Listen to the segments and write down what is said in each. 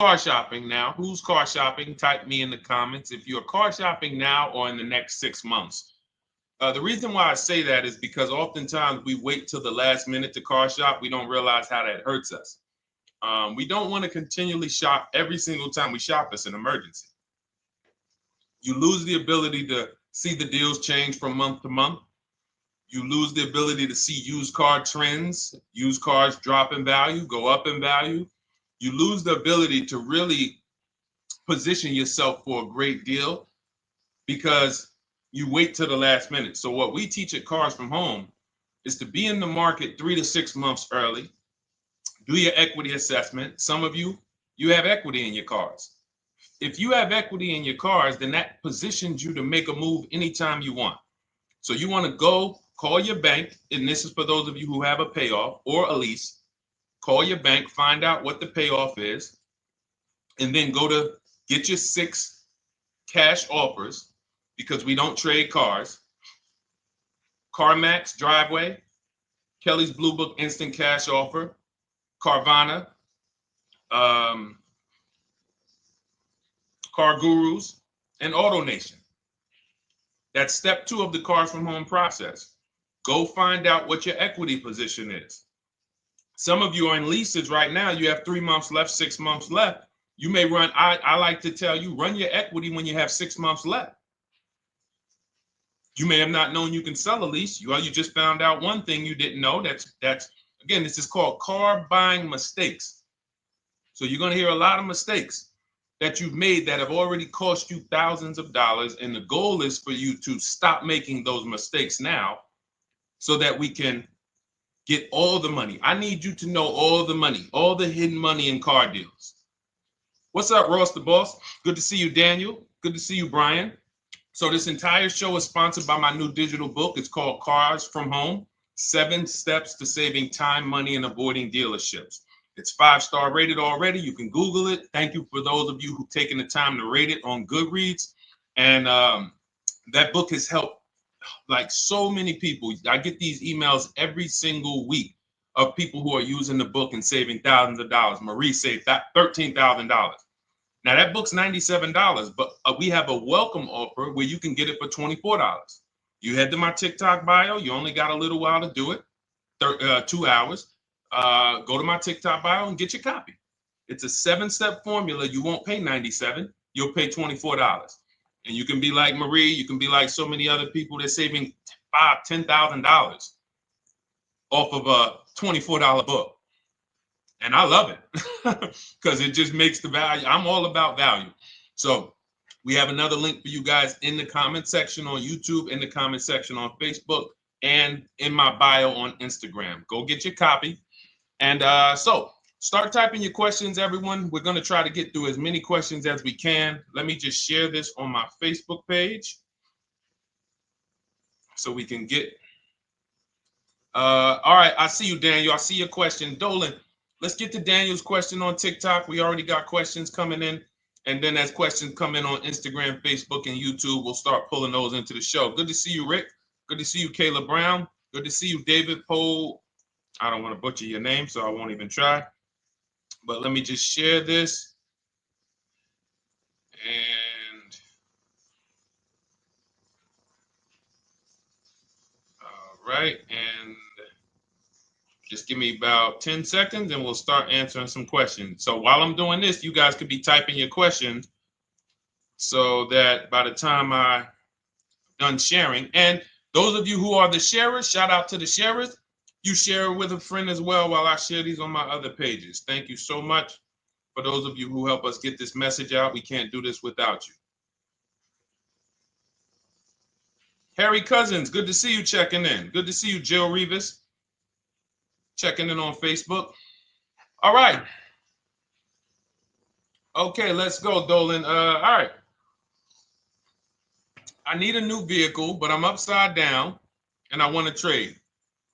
car shopping now? Who's car shopping? Type me in the comments if you're car shopping now or in the next 6 months. The reason why I say that is because oftentimes we wait till the last minute to car shop. We don't realize how that hurts us. We don't want to continually shop every single time we shop. It's an emergency. You lose the ability to see the deals change from month to month. You lose the ability to see used car trends, used cars drop in value, go up in value. You lose the ability to really position yourself for a great deal because you wait till the last minute. So what we teach at Cars from Home is to be in the market 3 to 6 months early. Do your equity assessment. Some of you have equity in your cars. If you have equity in your cars, then that positions you to make a move anytime you want. So you want to go call your bank, and this is for those of you who have a payoff or a lease. Call your bank, find out what the payoff is, and then go to get your 6 cash offers, because we don't trade cars. CarMax Driveway, Kelly's Blue Book Instant Cash Offer, Carvana, Car Gurus, and AutoNation. That's step 2 of the Cars from Home process. Go find out what your equity position is. Some of you are in leases right now. You have 3 months left, 6 months left. You may run, I like to tell you, run your equity when you have 6 months left. You may have not known you can sell a lease. You just found out one thing you didn't know. That's again, this is called car buying mistakes. So you're going to hear a lot of mistakes that you've made that have already cost you thousands of dollars. And the goal is for you to stop making those mistakes now so that we can get all the money. I need you to know all the money, all the hidden money in car deals. What's up, Ross the Boss? Good to see you, Daniel. Good to see you, Brian. So this entire show is sponsored by my new digital book. It's called Cars from Home, 7 Steps to Saving Time, Money, and Avoiding Dealerships. It's 5-star rated already. You can Google it. Thank you for those of you who've taken the time to rate it on Goodreads. And that book has helped like so many people. I get these emails every single week of people who are using the book and saving thousands of dollars. Marie saved $13,000. Now that book's $97, but we have a welcome offer where you can get it for $24. You head to my TikTok bio. You only got a little while to do it, 2 hours. Go to my TikTok bio and get your copy. It's a 7-step formula. You won't pay $97. You'll pay $24. And you can be like Marie. You can be like so many other people. They're saving $5,000, $10,000 off of a $24 book. And I love it because it just makes the value. I'm all about value. So we have another link for you guys in the comment section on YouTube, in the comment section on Facebook, and in my bio on Instagram. Go get your copy. And so start typing your questions, everyone. We're going to try to get through as many questions as we can. Let me just share this on my Facebook page so we can get. All right. I see you, Daniel. I see your question. Dolan, let's get to Daniel's question on TikTok. We already got questions coming in. And then as questions come in on Instagram, Facebook, and YouTube, we'll start pulling those into the show. Good to see you, Rick. Good to see you, Kayla Brown. Good to see you, David Poe. I don't want to butcher your name, so I won't even try. But let me just share this. And all right. And just give me about 10 seconds and we'll start answering some questions. So while I'm doing this, you guys could be typing your questions so that by the time I'm done sharing, and those of you who are the sharers, shout out to the sharers. You share it with a friend as well while I share these on my other pages. Thank you so much for those of you who help us get this message out. We can't do this without you. Harry Cousins, good to see you checking in. Good to see you, Jill Rivas, checking in on Facebook. All right. Okay, let's go, Dolan. All right. I need a new vehicle, but I'm upside down and I want to trade.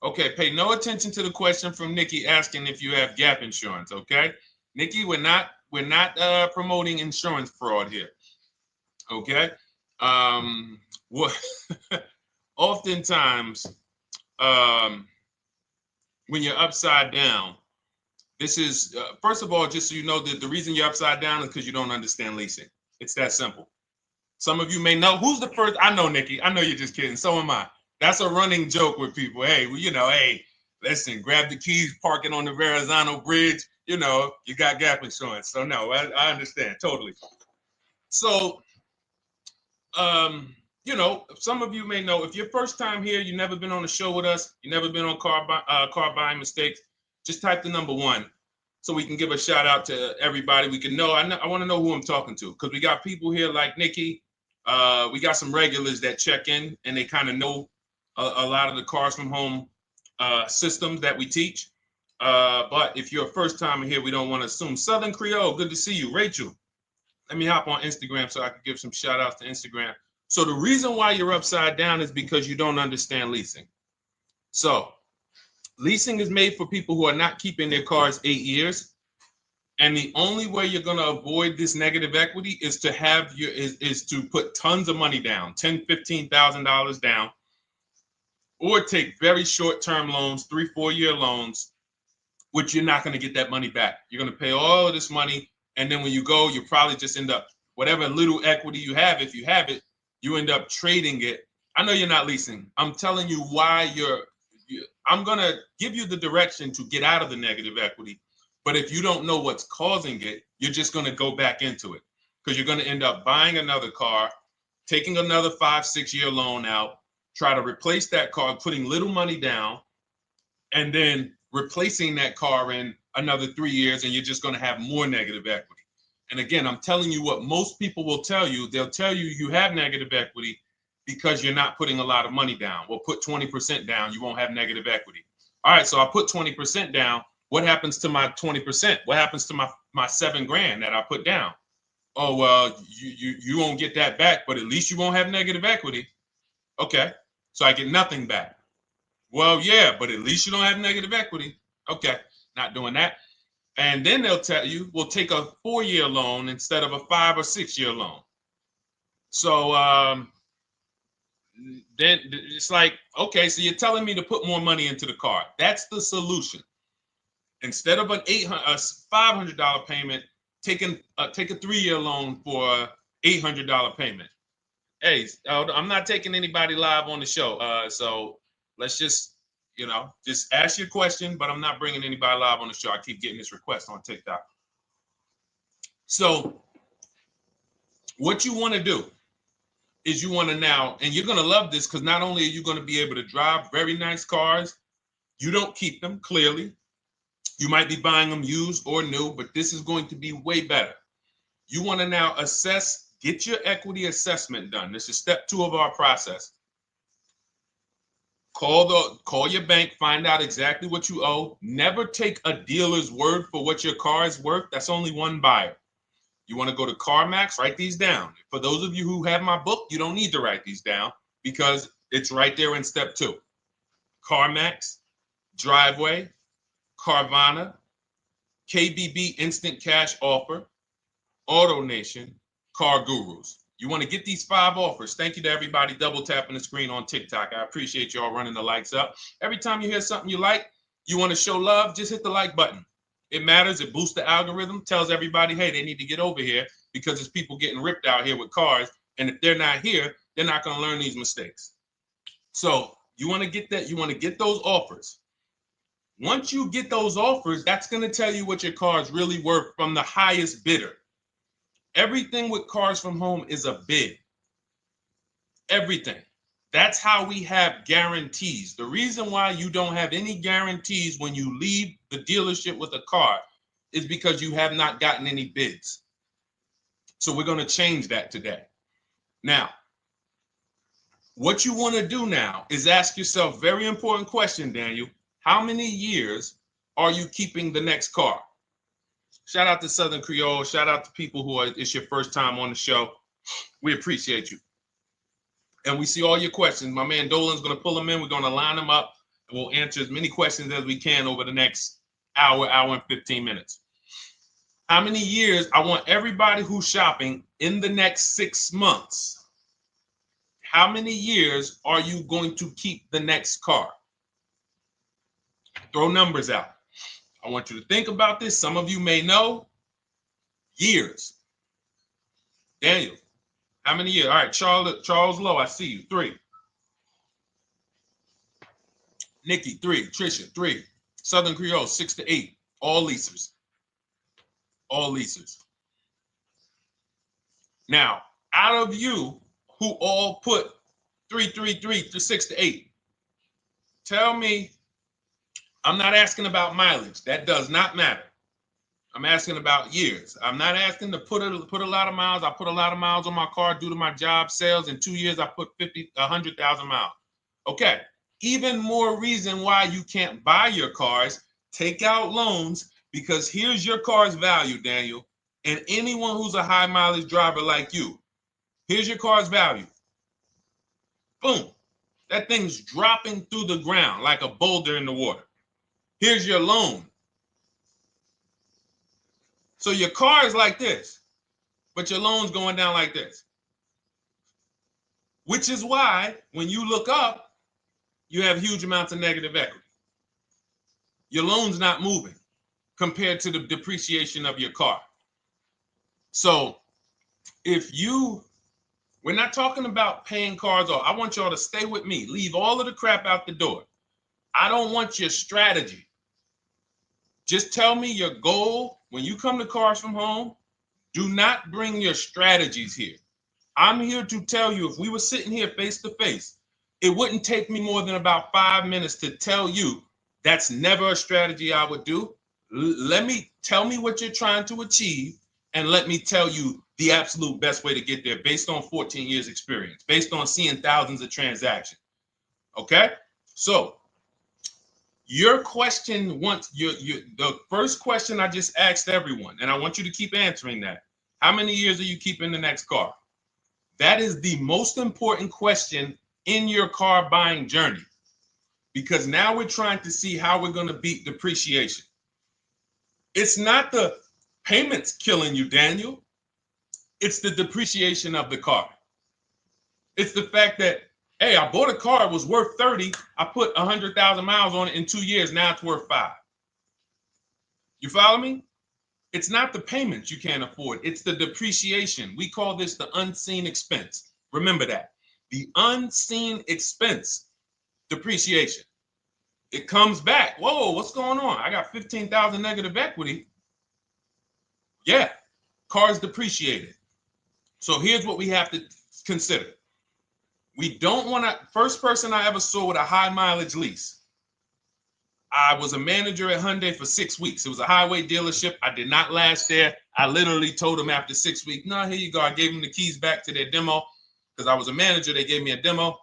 Okay, pay no attention to the question from Nikki asking if you have gap insurance, okay? Nikki, we're not promoting insurance fraud here, okay? What oftentimes when you're upside down, This is, first of all, just so you know, that the reason you're upside down is because you don't understand leasing. It's that simple. Some of you may know who's the first. I know, Nikki. I know you're just kidding. So am I. That's a running joke with people. Hey, well, hey, listen, grab the keys, parking on the Verrazano Bridge. You got gap insurance. So no, I understand totally. So, some of you may know if you're first time here, you've never been on a show with us, you've never been on car buying mistakes. Just type the number 1. So we can give a shout out to everybody. We can know. I want to know who I'm talking to because we got people here like Nikki. We got some regulars that check in and they kind of know a lot of the cars from home systems that we teach. But if you're a first timer here, we don't want to assume. Southern Creole, good to see you. Rachel, let me hop on Instagram so I can give some shout outs to Instagram. So the reason why you're upside down is because you don't understand leasing. So leasing is made for people who are not keeping their cars 8 years. And the only way you're going to avoid this negative equity is to is to put tons of money down, $10,000, $15,000 down, or take very short-term loans, 3-4 year loans, which you're not going to get that money back. You're going to pay all of this money. And then when you go, you probably just end up, whatever little equity you have, if you have it, you end up trading it. I know you're not leasing. I'm telling you why I'm going to give you the direction to get out of the negative equity. But if you don't know what's causing it, you're just going to go back into it because you're going to end up buying another car, taking another 5-6 year loan out, try to replace that car, putting little money down, and then replacing that car in another 3 years, and you're just going to have more negative equity. And again, I'm telling you what most people will tell you. They'll tell you you have negative equity because you're not putting a lot of money down. Well, put 20% down, you won't have negative equity. All right, so I put 20% down. What happens to my 20%? What happens to my $7,000 that I put down? Oh, well, you won't get that back, but at least you won't have negative equity. Okay, so I get nothing back. Well, yeah, but at least you don't have negative equity. Okay, not doing that. And then they'll tell you, we'll take a 4-year loan instead of a 5 or 6 year loan. So then it's like, okay, so you're telling me to put more money into the car. That's the solution. Instead of a $500 payment, take a 3-year loan for a $800 payment. Hey, I'm not taking anybody live on the show. So let's just ask your question, but I'm not bringing anybody live on the show. I keep getting this request on TikTok. So what you want to do is you want to now, and you're going to love this because not only are you going to be able to drive very nice cars, you don't keep them clearly. You might be buying them used or new, but this is going to be way better. You want to now get your equity assessment done. This is step 2 of our process. Call your bank, find out exactly what you owe. Never take a dealer's word for what your car is worth. That's only one buyer. You want to go to CarMax, write these down. For those of you who have my book, you don't need to write these down because it's right there in step 2. CarMax, Driveway, Carvana, KBB Instant Cash Offer, AutoNation, Car Gurus. You want to get these 5 offers. Thank you to everybody double tapping the screen on TikTok. I appreciate y'all running the likes up. Every time you hear something you like, you want to show love, just hit the like button. It matters. It boosts the algorithm, tells everybody, hey, they need to get over here because there's people getting ripped out here with cars. And if they're not here, they're not going to learn these mistakes. So you want to get that. You want to get those offers. Once you get those offers, that's going to tell you what your car is really worth from the highest bidder. Everything with Cars from Home is a bid. Everything. That's how we have guarantees. The reason why you don't have any guarantees when you leave the dealership with a car is because you have not gotten any bids. So we're going to change that today. Now, what you want to do now is ask yourself, very important question, Daniel. How many years are you keeping the next car? Shout out to Southern Creole. Shout out to people it's your first time on the show. We appreciate you. And we see all your questions. My man Dolan's going to pull them in. We're going to line them up. And we'll answer as many questions as we can over the next hour and 15 minutes. How many years? I want everybody who's shopping in the next 6 months. How many years are you going to keep the next car? Throw numbers out. I want you to think about this. Some of you may know. Years. Daniel, how many years? All right, Charles Lowe, I see you. 3. Nikki, 3. Trisha, 3. Southern Creole, 6 to 8. All leasers. All leasers. Now, out of you who all put 3 to 6 to 8, tell me, I'm not asking about mileage. That does not matter. I'm asking about years. I'm not asking to put a lot of miles. I put a lot of miles on my car due to my job sales. In 2 years, I put 100,000 miles. Okay. Even more reason why you can't buy your cars. Take out loans, because here's your car's value, Daniel. And anyone who's a high mileage driver like you, here's your car's value. Boom. That thing's dropping through the ground like a boulder in the water. Here's your loan. So your car is like this, but your loan's going down like this. Which is why when you look up, you have huge amounts of negative equity. Your loan's not moving compared to the depreciation of your car. So we're not talking about paying cars off. I want y'all to stay with me. Leave all of the crap out the door. I don't want your strategy. Just tell me your goal. When you come to Cars from Home, do not bring your strategies here. I'm here to tell you, if we were sitting here face to face, it wouldn't take me more than about 5 minutes to tell you that's never a strategy I would do. Tell me what you're trying to achieve, and let me tell you the absolute best way to get there based on 14 years experience, based on seeing thousands of transactions. Okay? So your question, the first question I just asked everyone, and I want you to keep answering that. How many years are you keeping the next car? That is the most important question in your car buying journey, because now we're trying to see how we're going to beat depreciation. It's not the payments killing you, Daniel. It's the depreciation of the car. It's the fact that, hey, I bought a car, it was worth 30. I put 100,000 miles on it in 2 years. Now it's worth 5. You follow me? It's not the payments you can't afford. It's the depreciation. We call this the unseen expense. Remember that. The unseen expense, depreciation. It comes back. Whoa, what's going on? I got 15,000 negative equity. Yeah, car's depreciated. So here's what we have to consider. We don't want to, first person I ever saw with a high mileage lease. I was a manager at Hyundai for 6 weeks. It was a highway dealership. I did not last there. I literally told them after 6 weeks, no, here you go. I gave them the keys back to their demo because I was a manager. They gave me a demo.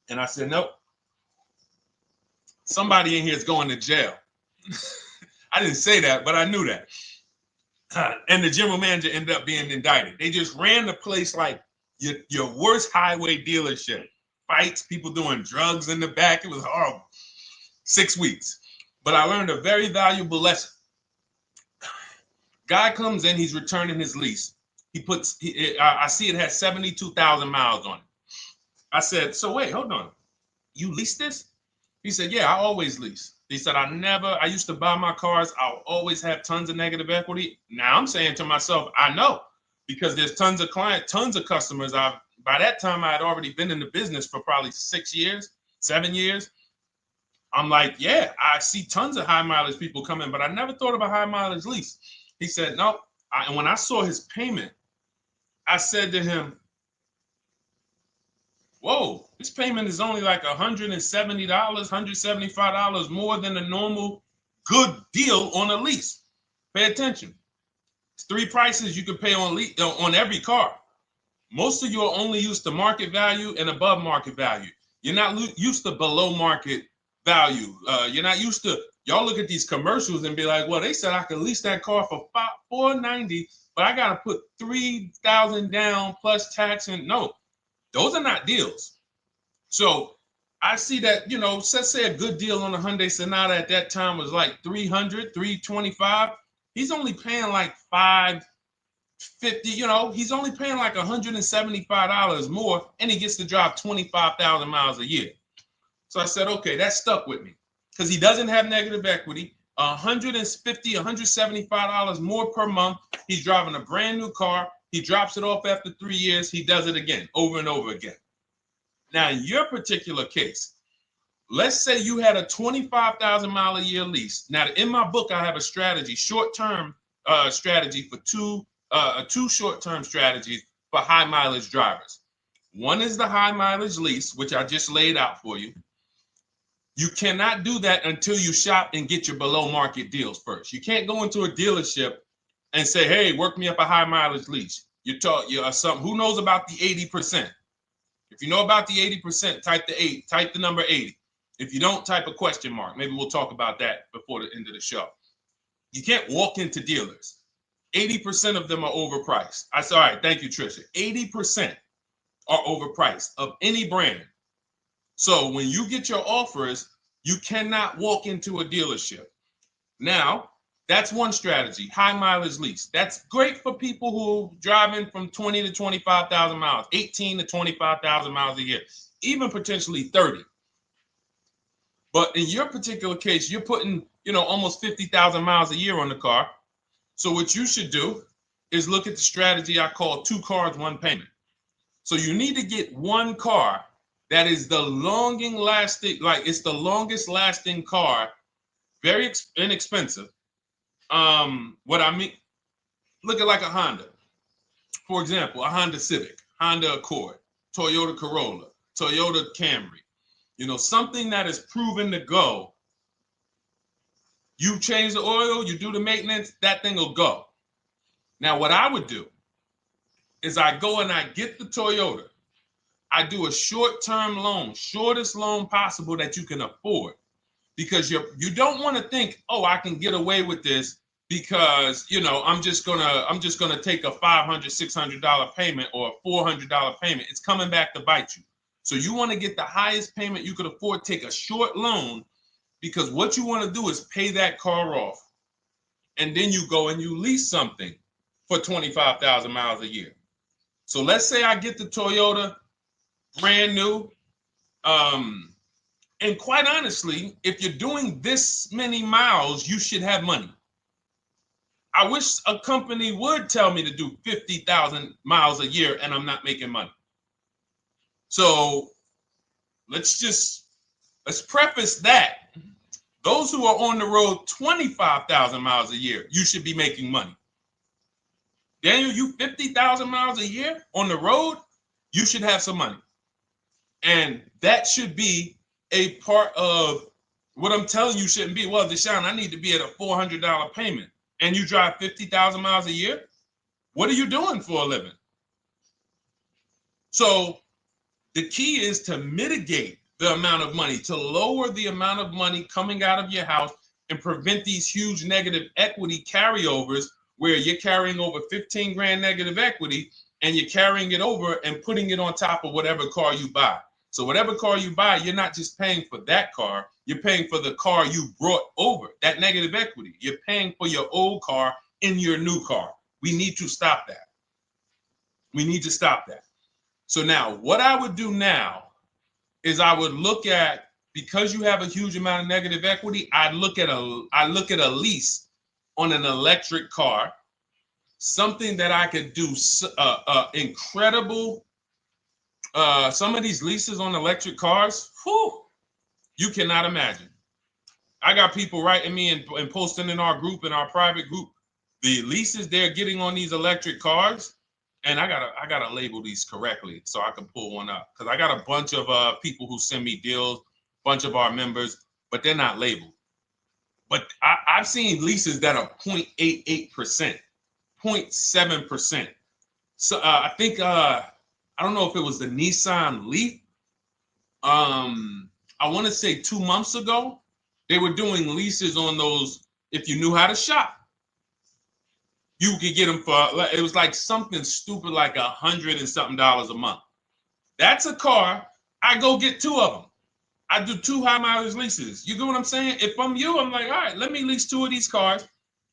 And I said, nope. Somebody in here is going to jail. I didn't say that, but I knew that. And the general manager ended up being indicted. They just ran the place like your worst highway dealership. Fights, people doing drugs in the back. It was horrible. 6 weeks. But I learned a very valuable lesson. Guy comes in, he's returning his lease. I see it has 72,000 miles on it. I said, so wait, hold on. You leased this? He said, yeah, I always lease. He said, I used to buy my cars. I'll always have tons of negative equity. Now I'm saying to myself, I know, because there's tons of clients, tons of customers. By that time, I had already been in the business for probably 6 years, 7 years. I'm like, yeah, I see tons of high mileage people coming, but I never thought of a high mileage lease. He said, no. And when I saw his payment, I said to him, whoa, this payment is only like $170, $175 more than a normal good deal on a lease. Pay attention. It's 3 prices you can pay on every car. Most of you are only used to market value and above market value. You're not used to below market value. You're not used to, y'all look at these commercials and be like, well, they said I could lease that car for $490, but I got to put $3,000 down plus tax. And no, those are not deals. So I see that, let's say a good deal on a Hyundai Sonata at that time was like $300, $325. He's only paying like $550, he's only paying like $175 more, and he gets to drive 25,000 miles a year. So I said, okay, that stuck with me because he doesn't have negative equity. $150, $175 more per month. He's driving a brand new car. He drops it off after 3 years. He does it again, over and over again. Now, in your particular case, let's say you had a 25,000 mile a year lease. Now, in my book, I have a strategy, short-term strategy for two short-term strategies for high mileage drivers. One is the high mileage lease, which I just laid out for you. You cannot do that until you shop and get your below market deals first. You can't go into a dealership and say, hey, work me up a high mileage lease. You something. Who knows about the 80%? If you know about the 80%, type the number 80. If you don't, type a question mark. Maybe we'll talk about that before the end of the show. You can't walk into dealers. 80% of them are overpriced. I said, all right, thank you, Trisha. 80% are overpriced of any brand. So when you get your offers, you cannot walk into a dealership. Now, that's one strategy, high mileage lease. That's great for people who are driving from 20 to 25,000 miles, 18 to 25,000 miles a year, even potentially 30. But in your particular case, you're putting, almost 50,000 miles a year on the car. So what you should do is look at the strategy I call 2 cars, 1 payment. So you need to get one car that is the longest lasting car, very inexpensive. What I mean, look at like a Honda. For example, a Honda Civic, Honda Accord, Toyota Corolla, Toyota Camry. Something that is proven to go. You change the oil, you do the maintenance, that thing will go. Now, what I would do is I go and I get the Toyota. I do a short-term loan, shortest loan possible that you can afford, because you don't want to think, oh, I can get away with this because I'm just gonna take a $500, $600 payment or a $400 payment. It's coming back to bite you. So you want to get the highest payment you could afford, take a short loan, because what you want to do is pay that car off, and then you go and you lease something for 25,000 miles a year. So let's say I get the Toyota brand new. And quite honestly, if you're doing this many miles, you should have money. I wish a company would tell me to do 50,000 miles a year and I'm not making money. So let's preface that. Those who are on the road 25,000 miles a year, you should be making money. Daniel, you 50,000 miles a year on the road, you should have some money. And that should be a part of what I'm telling you shouldn't be. Well, Deshone, I need to be at a $400 payment. And you drive 50,000 miles a year? What are you doing for a living? So the key is to mitigate the amount of money, to lower the amount of money coming out of your house and prevent these huge negative equity carryovers where you're carrying over 15 grand negative equity and you're carrying it over and putting it on top of whatever car you buy. So whatever car you buy, you're not just paying for that car, you're paying for the car you brought over, that negative equity. You're paying for your old car in your new car. We need to stop that. We need to stop that. So now what I would do now is I would look at, because you have a huge amount of negative equity, I look at a lease on an electric car, something that I could do incredible. Some of these leases on electric cars, you cannot imagine. I got people writing me and posting in our group, in our private group, the leases they're getting on these electric cars. And I gotta label these correctly so I can pull one up, because I got a bunch of people who send me deals, bunch of our members, but they're not labeled. But I've seen leases that are 0.88%, 0.7%. So I think I don't know if it was the Nissan Leaf. I want to say 2 months ago, they were doing leases on those. If you knew how to shop, you could get them for, it was like something stupid like $100 and something a month. That's a car. I go get 2 of them. I do 2 high mileage leases. You get what I'm saying? If I'm you, I'm like, all right, let me lease 2 of these cars.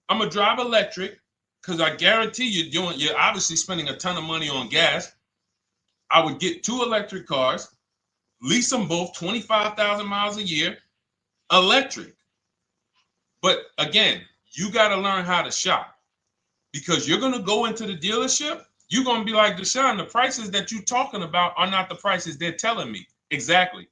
I'm gonna drive electric, because I guarantee you're obviously spending a ton of money on gas. I would get 2 electric cars, lease them both 25,000 miles a year, electric. But again, you got to learn how to shop, because you're going to go into the dealership. You're going to be like, Deshone, the prices that you're talking about are not the prices they're telling me. Exactly.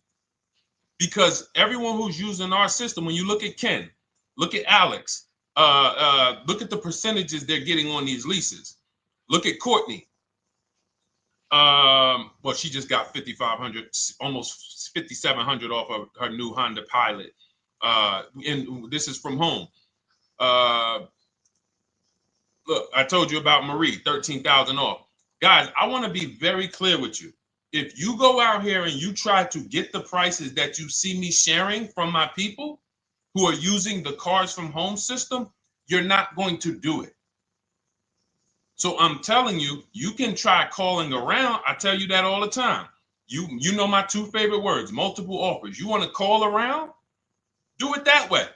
Because everyone who's using our system, when you look at Ken, look at Alex, look at the percentages they're getting on these leases. Look at Courtney. Well, she just got 5,500, almost 5,700 off of her new Honda Pilot. And this is from home. Look, I told you about Marie, 13,000 off. Guys, I want to be very clear with you. If you go out here and you try to get the prices that you see me sharing from my people who are using the Cars from Home system, you're not going to do it. So I'm telling you, you can try calling around. I tell you that all the time. You know my two favorite words, multiple offers. You want to call around? Do it that way.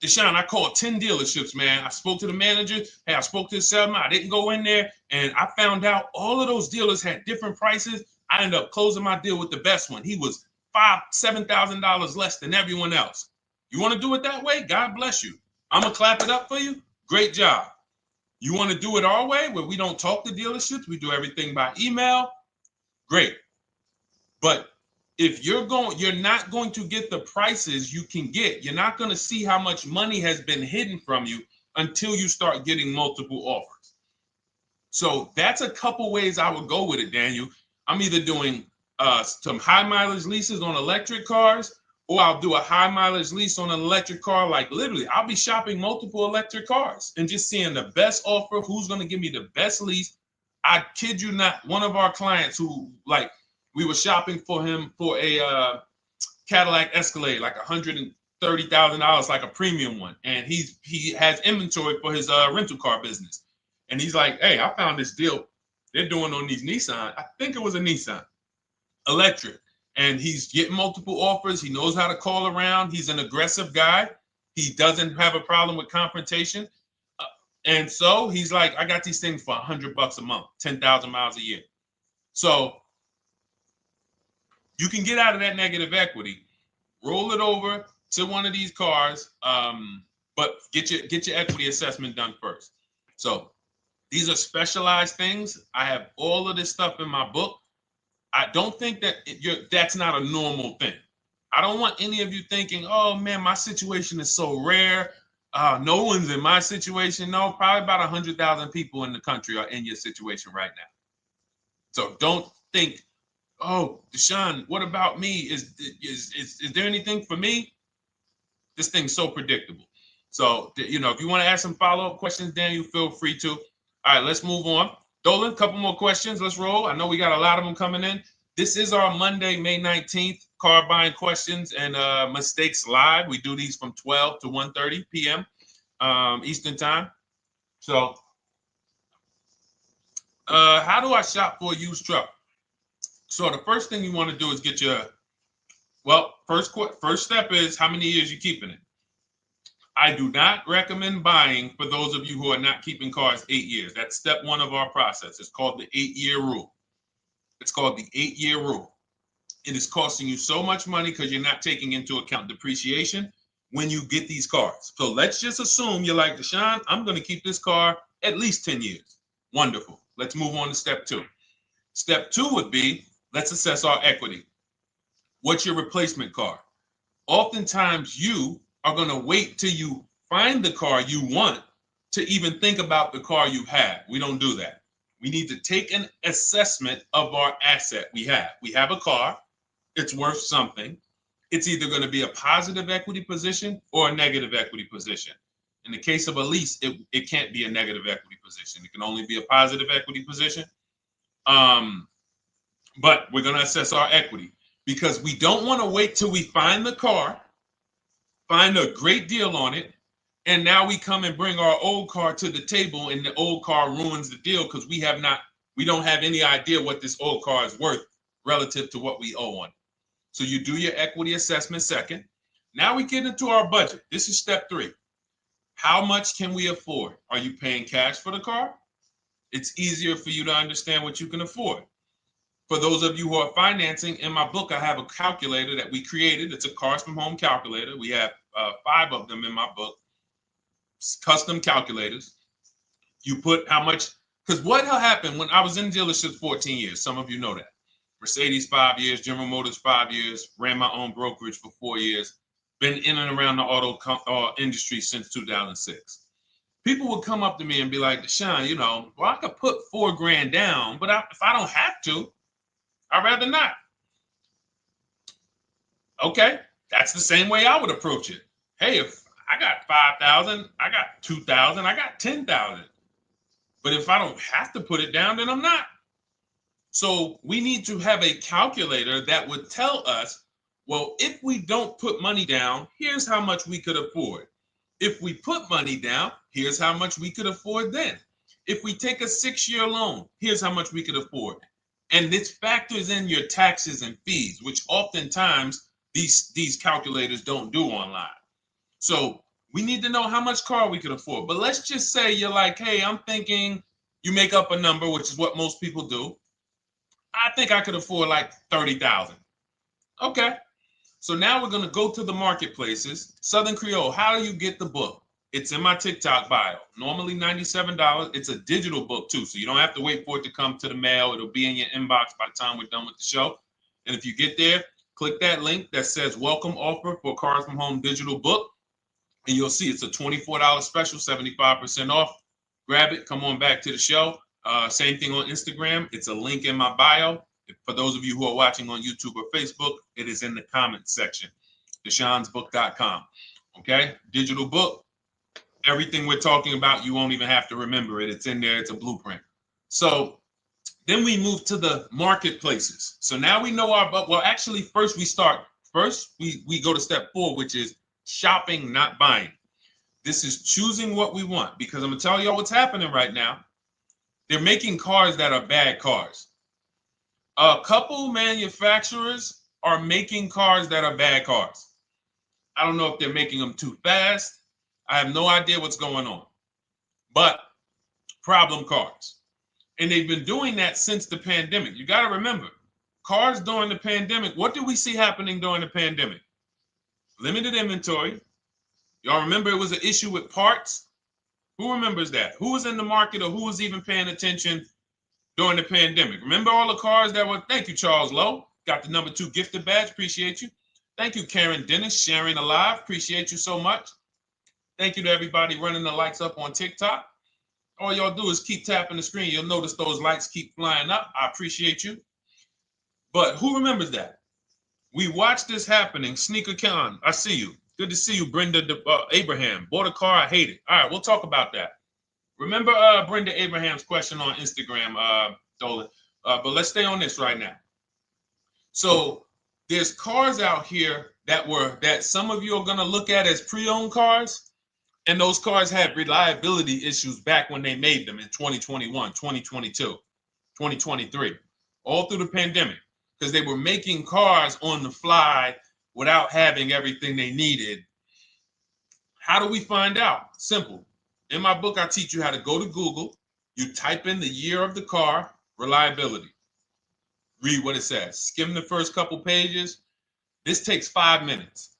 Deshone, I called 10 dealerships, man. I spoke to the manager. Hey, I spoke to the salesman. I didn't go in there, and I found out all of those dealers had different prices. I ended up closing my deal with the best one. He was $7,000 less than everyone else. You want to do it that way? God bless you. I'm going to clap it up for you. Great job. You want to do it our way, where we don't talk to dealerships? We do everything by email? Great. But if you're not going to get the prices you can get. You're not going to see how much money has been hidden from you until you start getting multiple offers. So that's a couple ways I would go with it, Daniel. I'm either doing some high mileage leases on electric cars, or I'll do a high mileage lease on an electric car. Like literally, I'll be shopping multiple electric cars and just seeing the best offer, who's going to give me the best lease. I kid you not, one of our clients who, like, we were shopping for him for a Cadillac Escalade, like $130,000, like a premium one. And he has inventory for his rental car business. And he's like, hey, I found this deal they're doing on these Nissan. I think it was a Nissan electric. And he's getting multiple offers. He knows how to call around. He's an aggressive guy. He doesn't have a problem with confrontation. And so he's like, I got these things for $100 a month, 10,000 miles a year. So you can get out of that negative equity, roll it over to one of these cars, but get your equity assessment done first. So these are specialized things. I have all of this stuff in my book. I don't think that that's not a normal thing. I don't want any of you thinking, oh man, my situation is so rare. No one's in my situation. No, probably about 100,000 people in the country are in your situation right now. So don't think, oh, Deshone, what about me? Is there anything for me? This thing's so predictable. So, if you want to ask some follow-up questions, Daniel, feel free to. All right, let's move on. Dolan, a couple more questions. Let's roll. I know we got a lot of them coming in. This is our Monday, May 19th, car buying questions and mistakes live. We do these from 12 to 1:30 p.m. Eastern time. So, how do I shop for a used truck? So the first thing you want to do is get your, first step is how many years you keeping it. I do not recommend buying for those of you who are not keeping cars 8 years. That's step one of our process. It's called the 8-year rule. It's called the 8-year rule. It is costing you so much money because you're not taking into account depreciation when you get these cars. So let's just assume you're like, Deshone, I'm going to keep this car at least 10 years. Wonderful. Let's move on to step two. Step two would be, let's assess our equity. What's your replacement car? Oftentimes you are going to wait till you find the car you want to even think about the car you have. We don't do that. We need to take an assessment of our asset we have. We have a car. It's worth something. It's either going to be a positive equity position or a negative equity position. In the case of a lease, it can't be a negative equity position. It can only be a positive equity position. But we're going to assess our equity because we don't want to wait till we find the car, find a great deal on it, and now we come and bring our old car to the table and the old car ruins the deal because we don't have any idea what this old car is worth relative to what we owe on it. So you do your equity assessment second. Now we get into our budget. This is step three. How much can we afford? Are you paying cash for the car? It's easier for you to understand what you can afford. For those of you who are financing, in my book, I have a calculator that we created. It's a Cars from Home calculator. We have 5 of them in my book, custom calculators. You put how much, because what happened when I was in dealerships 14 years, some of you know that. Mercedes 5 years, General Motors 5 years, ran my own brokerage for 4 years, been in and around the auto industry since 2006. People would come up to me and be like, Deshone, well, I could put $4,000 down, but if I don't have to, I'd rather not. Okay, that's the same way I would approach it. Hey, if I got 5,000, I got 2,000, I got 10,000. But if I don't have to put it down, then I'm not. So we need to have a calculator that would tell us, well, if we don't put money down, here's how much we could afford. If we put money down, here's how much we could afford then. If we take a 6-year loan, here's how much we could afford. And this factors in your taxes and fees, which oftentimes these calculators don't do online. So we need to know how much car we could afford. But let's just say you're like, hey, I'm thinking, you make up a number, which is what most people do. I think I could afford like 30,000. Okay. So now we're going to go to the marketplaces. Southern Creole, how do you get the book? It's in my TikTok bio. Normally $97. It's a digital book too, so you don't have to wait for it to come to the mail. It'll be in your inbox by the time we're done with the show. And if you get there, click that link that says welcome offer for Cars from Home digital book. And you'll see it's a $24 special, 75% off. Grab it. Come on back to the show. Same thing on Instagram. It's a link in my bio. For those of you who are watching on YouTube or Facebook, it is in the comments section, deshonesbook.com. Okay, digital book. Everything we're talking about, you won't even have to remember it. It's in there. It's a blueprint. So then we move to the marketplaces. So now we know well, actually, first we go to step 4, which is shopping, not buying. This is choosing what we want, because I'm going to tell y'all what's happening right now. They're making cars that are bad cars. A couple manufacturers are making cars that are bad cars. I don't know if they're making them too fast. I have no idea what's going on. But problem cars. And they've been doing that since the pandemic. You got to remember, cars during the pandemic, what did we see happening during the pandemic? Limited inventory. Y'all remember it was an issue with parts? Who remembers that? Who was in the market, or who was even paying attention during the pandemic? Remember all the cars that were, thank you, Charles Lowe. Got the number 2 gifted badge. Appreciate you. Thank you, Karen Dennis, sharing alive. Appreciate you so much. Thank you to everybody running the likes up on TikTok. All y'all do is keep tapping the screen. You'll notice those likes keep flying up. I appreciate you. But who remembers that? We watched this happening. Sneaker Con, I see you. Good to see you, Brenda Abraham. Bought a car, I hate it. All right, we'll talk about that. Remember Brenda Abraham's question on Instagram, Dolan. But let's stay on this right now. So there's cars out here that some of you are going to look at as pre-owned cars. And those cars had reliability issues back when they made them in 2021, 2022, 2023, all through the pandemic, because they were making cars on the fly without having everything they needed. How do we find out? Simple. In my book, I teach you how to go to Google. You type in the year of the car, reliability. Read what it says. Skim the first couple pages. This takes 5 minutes,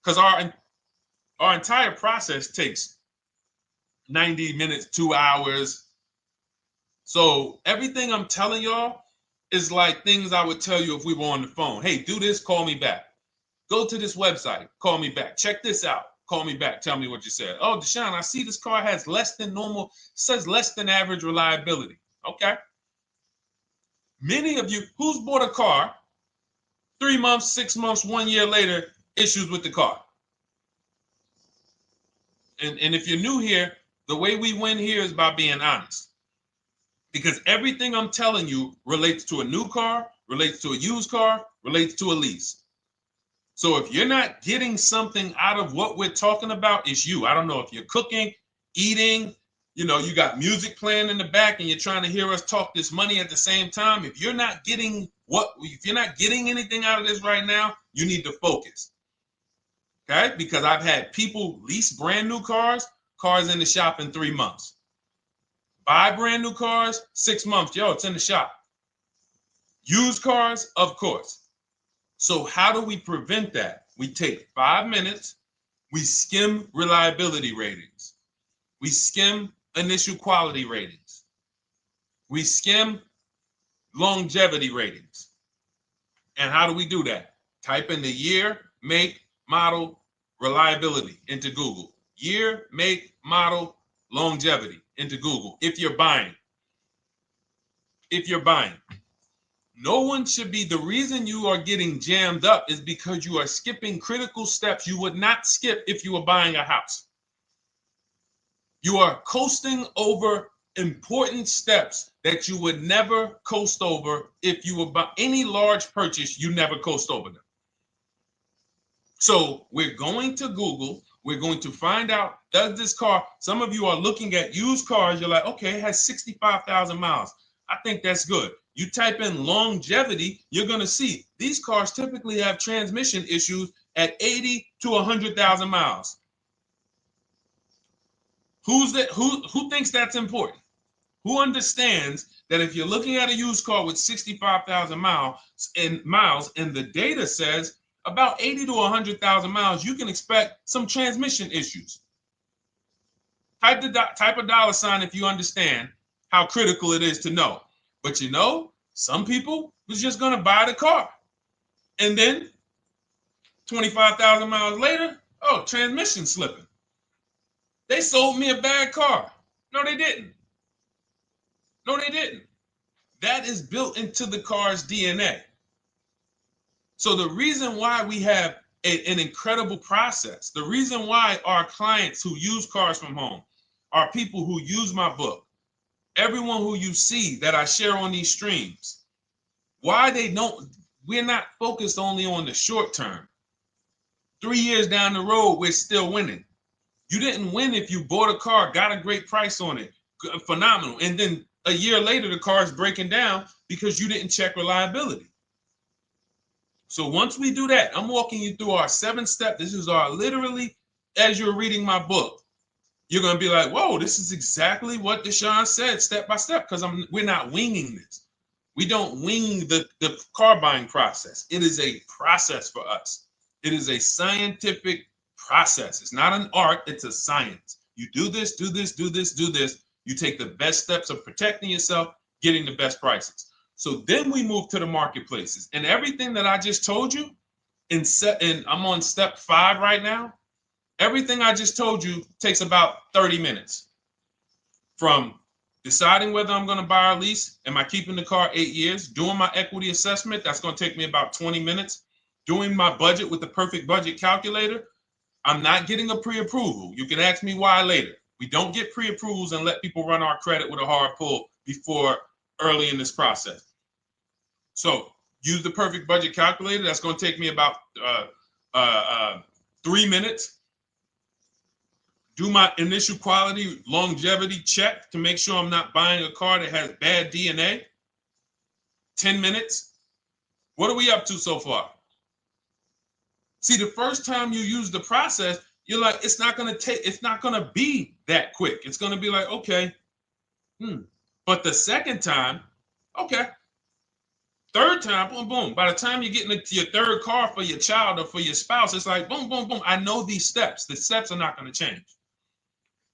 because our entire process takes 90 minutes, 2 hours. So everything I'm telling y'all is like things I would tell you if we were on the phone. Hey, do this, call me back. Go to this website, call me back. Check this out, call me back. Tell me what you said. Oh, Deshone, I see this car has less than normal, says less than average reliability. Okay. Many of you, who's bought a car 3 months, 6 months, 1 year later, issues with the car? And if you're new here, the way we win here is by being honest. Because everything I'm telling you relates to a new car, relates to a used car, relates to a lease. So if you're not getting something out of what we're talking about, it's you. I don't know if you're cooking, eating, you got music playing in the back and you're trying to hear us talk this money at the same time. If you're not getting anything out of this right now, you need to focus. Okay, because I've had people lease brand new cars in the shop in 3 months. Buy brand new cars, 6 months. Yo, it's in the shop. Used cars, of course. So how do we prevent that? We take 5 minutes We skim reliability ratings. We skim initial quality ratings. We skim longevity ratings. And how do we do that? Type in the year, make, model, reliability into Google. Year, make, model, longevity into Google. If you're buying. No one should be, the reason you are getting jammed up is because you are skipping critical steps you would not skip if you were buying a house. You are coasting over important steps that you would never coast over if you were buying any large purchase. You never coast over them. So we're going to Google. We're going to find out, does this car, some of you are looking at used cars. You're like, okay, it has 65,000 miles. I think that's good. You type in longevity, you're going to see these cars typically have transmission issues at 80 to 100,000 miles. Who thinks that's important? Who understands that if you're looking at a used car with 65,000 miles and the data says about 80 to 100,000 miles, you can expect some transmission issues. Type a dollar sign if you understand how critical it is to know. But you know, some people was just going to buy the car. And then 25,000 miles later, oh, transmission slipping. They sold me a bad car. No, they didn't. That is built into the car's DNA. So the reason why we have an incredible process, the reason why our clients who use cars from home are people who use my book, everyone who you see that I share on these streams, we're not focused only on the short term. 3 years down the road, we're still winning. You didn't win if you bought a car, got a great price on it, phenomenal. And then a year later, the car is breaking down because you didn't check reliability. So once we do that, I'm walking you through our 7-step. This is our literally, as you're reading my book, you're going to be like, whoa, this is exactly what Deshone said, step by step, because we're not winging this. We don't wing the car buying process. It is a process for us. It is a scientific process. It's not an art, it's a science. You do this, do this, do this, do this. You take the best steps of protecting yourself, getting the best prices. So then we move to the marketplaces. And everything that I just told you, and I'm on step 5 right now, everything I just told you takes about 30 minutes. From deciding whether I'm going to buy or lease, am I keeping the car 8 years, doing my equity assessment, that's going to take me about 20 minutes, doing my budget with the perfect budget calculator. I'm not getting a pre-approval. You can ask me why later. We don't get pre-approvals and let people run our credit with a hard pull before early in this process. So use the perfect budget calculator. That's going to take me about 3 minutes. Do my initial quality longevity check to make sure I'm not buying a car that has bad DNA. 10 minutes. What are we up to so far? See, the first time you use the process, you're like, it's not going to be that quick. It's going to be like, okay. But the second time, okay. Third time, boom, boom. By the time you're getting into your third car for your child or for your spouse, it's like, boom, boom, boom. I know these steps. The steps are not going to change.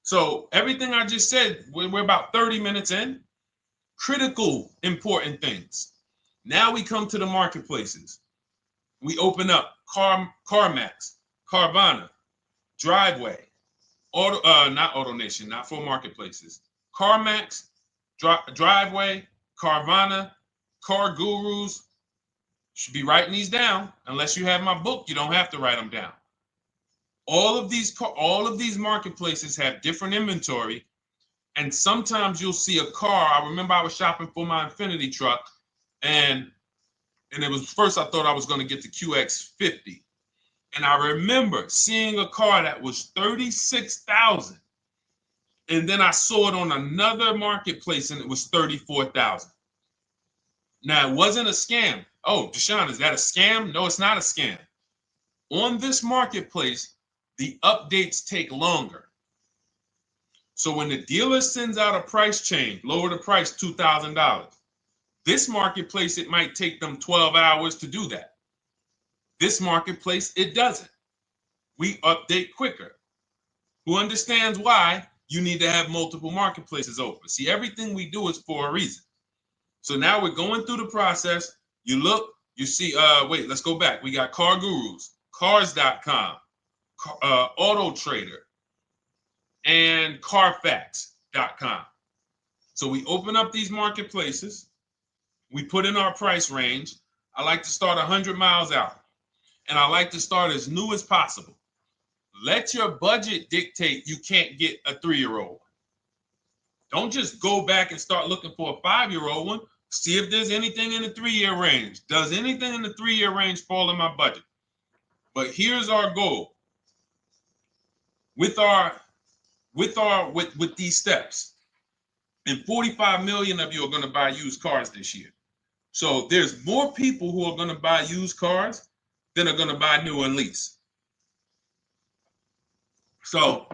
So everything I just said, we're about 30 minutes in. Critical, important things. Now we come to the marketplaces. We open up CarMax, Carvana, Driveway, not AutoNation, not for marketplaces. CarMax, Driveway, Carvana, Car Gurus. Should be writing these down. Unless you have my book, you don't have to write them down. All of these marketplaces have different inventory, and sometimes you'll see a car. I remember I was shopping for my Infinity truck, and it was first I thought I was going to get the QX50, and I remember seeing a car that was $36,000, and then I saw it on another marketplace, and it was $34,000. Now it wasn't a scam. Oh, Deshone, is that a scam? No, it's not a scam. On this marketplace, the updates take longer. So when the dealer sends out a price change, lower the price $2,000. This marketplace, it might take them 12 hours to do that. This marketplace, it doesn't. we update quicker. Who understands why you need to have multiple marketplaces open? See, everything we do is for a reason. So now we're going through the process. You look, you see, wait, let's go back. We got Car Gurus, Cars.com, Auto Trader, and Carfax.com. So we open up these marketplaces. We put in our price range. I like to start 100 miles out, and I like to start as new as possible. Let your budget dictate you can't get a 3-year-old. Don't just go back and start looking for a 5-year-old one. See if there's anything in the 3-year range. Does anything in the 3-year range fall in my budget? But here's our goal. With these steps, and 45 million of you are going to buy used cars this year. So there's more people who are going to buy used cars than are going to buy new and lease. So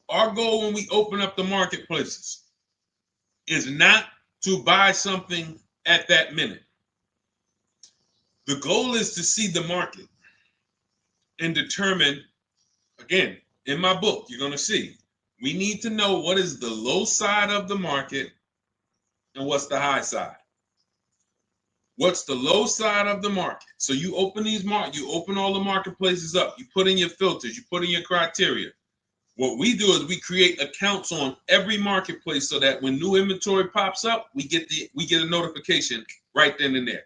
our goal when we open up the marketplaces is not to buy something at that minute. The goal is to see the market and determine, again, in my book, you're going to see, we need to know what is the low side of the market and what's the high side. What's the low side of the market? So you open you open all the marketplaces up. You put in your filters. You put in your criteria. What we do is we create accounts on every marketplace so that when new inventory pops up, we get a notification right then and there.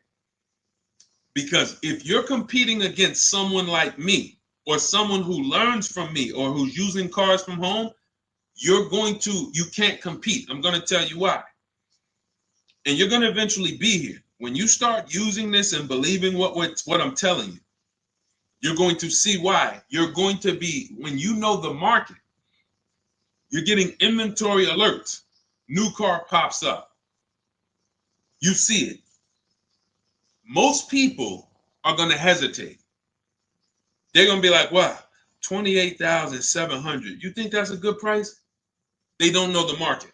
Because if you're competing against someone like me or someone who learns from me or who's using cars from home, you can't compete. I'm going to tell you why. And you're going to eventually be here. When you start using this and believing what I'm telling you, you're going to see why. You're going to be, when you know the market, you're getting inventory alerts. New car pops up. You see it. Most people are going to hesitate. They're going to be like, wow, $28,700. You think that's a good price? They don't know the market.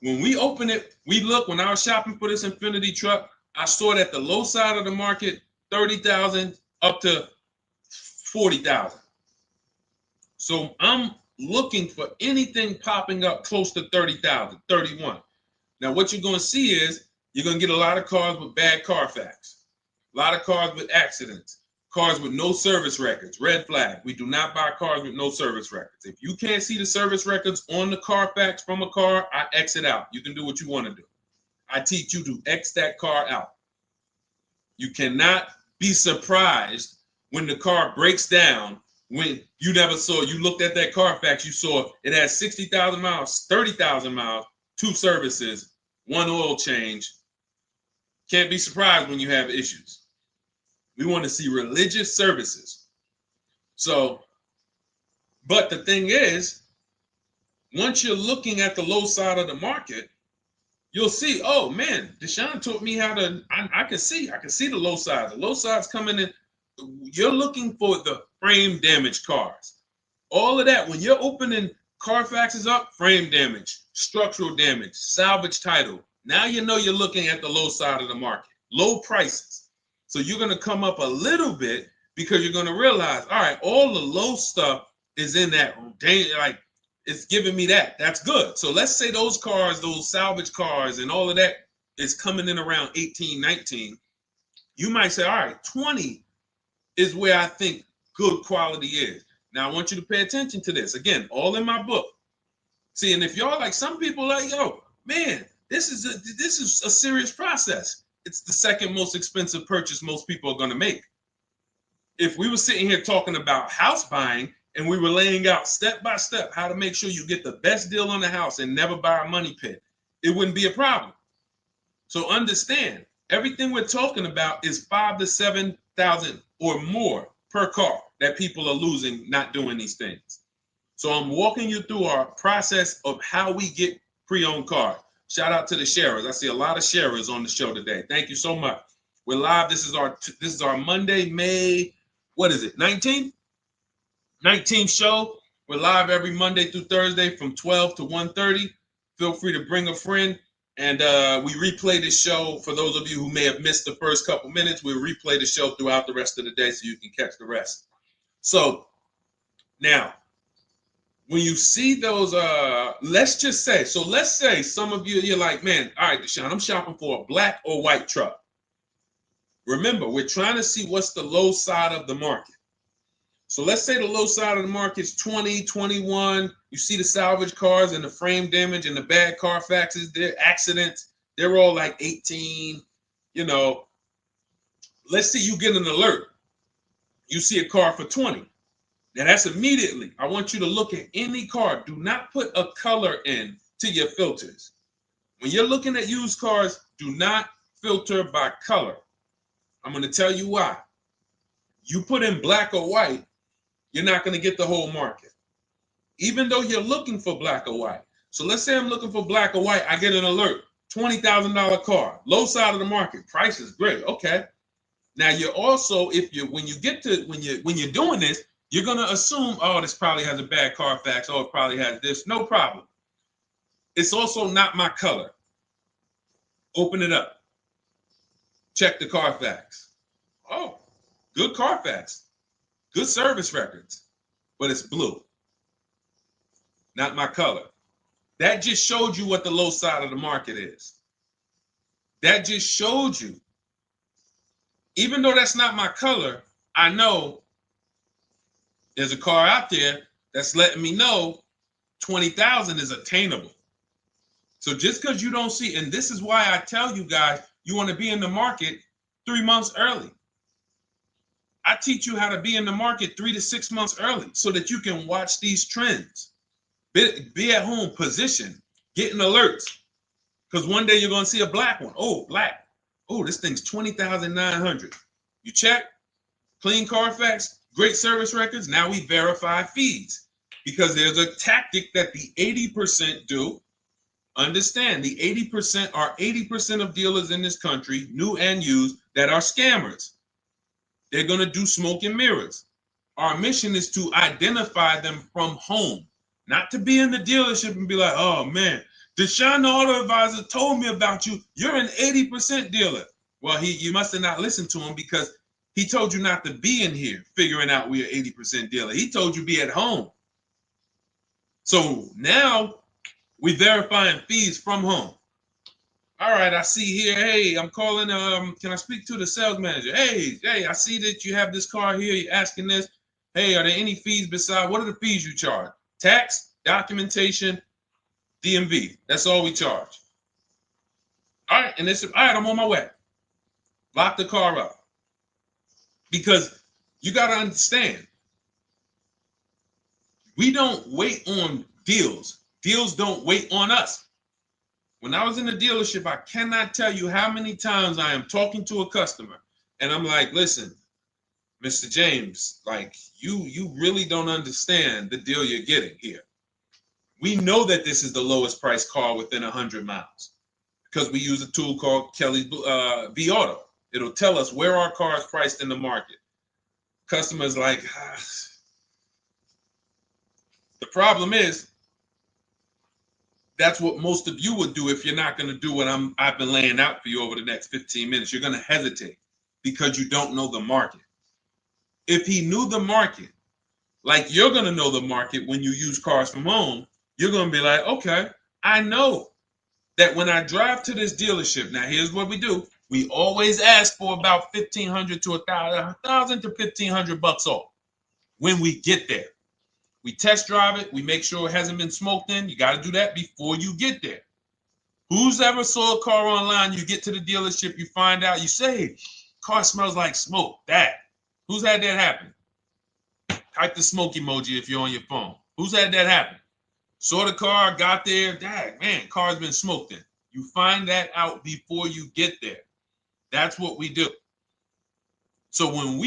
When we open it, we look, when I was shopping for this Infiniti truck, I saw it at the low side of the market, $30,000 up to $40,000. So I'm looking for anything popping up close to $30,000, $31,000. Now what you're going to see is you're going to get a lot of cars with bad Carfax, a lot of cars with accidents, cars with no service records, red flag. We do not buy cars with no service records. If you can't see the service records on the Carfax from a car, I exit out. You can do what you want to do. I teach you to X that car out. You cannot be surprised when the car breaks down when you looked at that Carfax, you saw it has 60,000 miles, 30,000 miles, 2 services, 1 oil change. Can't be surprised when you have issues. We want to see religious services. So, but the thing is, once you're looking at the low side of the market, you'll see, oh man, Deshone taught me how to, I can see the low side. The low side's coming in. You're looking for the frame damage cars. All of that, when you're opening Carfaxes up, frame damage, structural damage, salvage title. Now you know you're looking at the low side of the market, low prices. So you're going to come up a little bit because you're going to realize, all right, all the low stuff is in that, like, it's giving me that. That's good. So let's say those cars, those salvage cars and all of that is coming in around 18, 19. You might say, all right, 20 is where I think good quality is. Now I want you to pay attention to this. Again, all in my book. See, and if y'all like, some people like, yo, man, this is a serious process. It's the second most expensive purchase most people are going to make. If we were sitting here talking about house buying and we were laying out step by step how to make sure you get the best deal on the house and never buy a money pit, it wouldn't be a problem. So understand, everything we're talking about is 5,000 to 7,000 or more per car that people are losing not doing these things. So I'm walking you through our process of how we get pre-owned cars. Shout out to the sharers. I see a lot of sharers on the show today. Thank you so much. We're live. This is our Monday, May, what is it, 19th? 19th show. We're live every Monday through Thursday from 12 to 1:30. Feel free to bring a friend. And we replay this show. For those of you who may have missed the first couple minutes, we'll replay the show throughout the rest of the day so you can catch the rest. So now, when you see those, let's say some of you, you're like, man, all right, Deshone, I'm shopping for a black or white truck. Remember, we're trying to see what's the low side of the market. So let's say the low side of the market is 20, 21. You see the salvage cars and the frame damage and the bad Carfaxes, their accidents, they're all like 18. You know, let's say you get an alert. You see a car for 20. Now that's immediately. I want you to look at any car. Do not put a color in to your filters. When you're looking at used cars, do not filter by color. I'm going to tell you why. You put in black or white, you're not going to get the whole market, even though you're looking for black or white. So let's say I'm looking for black or white. I get an alert, $20,000 car, low side of the market, price is great. Okay. Now you're also, when you're doing this, you're going to assume, oh, this probably has a bad Carfax. Oh, it probably has this. No problem. It's also not my color. Open it up. Check the Carfax. Oh, good Carfax. Good service records. But it's blue. Not my color. That just showed you what the low side of the market is. That just showed you. Even though that's not my color, I know there's a car out there that's letting me know 20,000 is attainable. So just because you don't see, and this is why I tell you guys, you want to be in the market 3 months early. I teach you how to be in the market 3 to 6 months early so that you can watch these trends. Be at home, position, getting alerts. Because one day you're going to see a black one. Oh, black. Oh, this thing's 20,900. You check, clean Carfax, great service records. Now we verify fees because there's a tactic that the 80% do. Understand, the 80% are 80% of dealers in this country, new and used, that are scammers. They're going to do smoke and mirrors. Our mission is to identify them from home, not to be in the dealership and be like, oh man, Deshone the Auto Advisor told me about you. You're an 80% dealer. Well, you must have not listened to him because he told you not to be in here figuring out we're 80% dealer. He told you be at home. So now we verifying fees from home. All right, I see here, hey, I'm calling, can I speak to the sales manager? Hey, I see that you have this car here, you're asking this. Hey, are there any fees besides, what are the fees you charge? Tax, documentation, DMV, that's all we charge. All right, and all right, I'm on my way. Lock the car up. Because you got to understand, we don't wait on deals. Deals don't wait on us. When I was in the dealership, I cannot tell you how many times I am talking to a customer and I'm like, listen, Mr. James, like you really don't understand the deal you're getting here. We know that this is the lowest price car within 100 miles because we use a tool called Kelly's V Auto. It'll tell us where our car is priced in the market. Customers like, The problem is, that's what most of you would do if you're not going to do what I've been laying out for you over the next 15 minutes. You're going to hesitate because you don't know the market. If he knew the market, like you're going to know the market when you use cars from home, you're going to be like, okay, I know that when I drive to this dealership, now here's what we do. We always ask for about $1,500 to $1,000 to $1,500 off when we get there. We test drive it. We make sure it hasn't been smoked in. You got to do that before you get there. Who's ever saw a car online? You get to the dealership, you find out, you say, car smells like smoke. Who's had that happen? Type the smoke emoji if you're on your phone. Who's had that happen? Saw the car, got there, man, car's been smoked in. You find that out before you get there. That's what we do. So when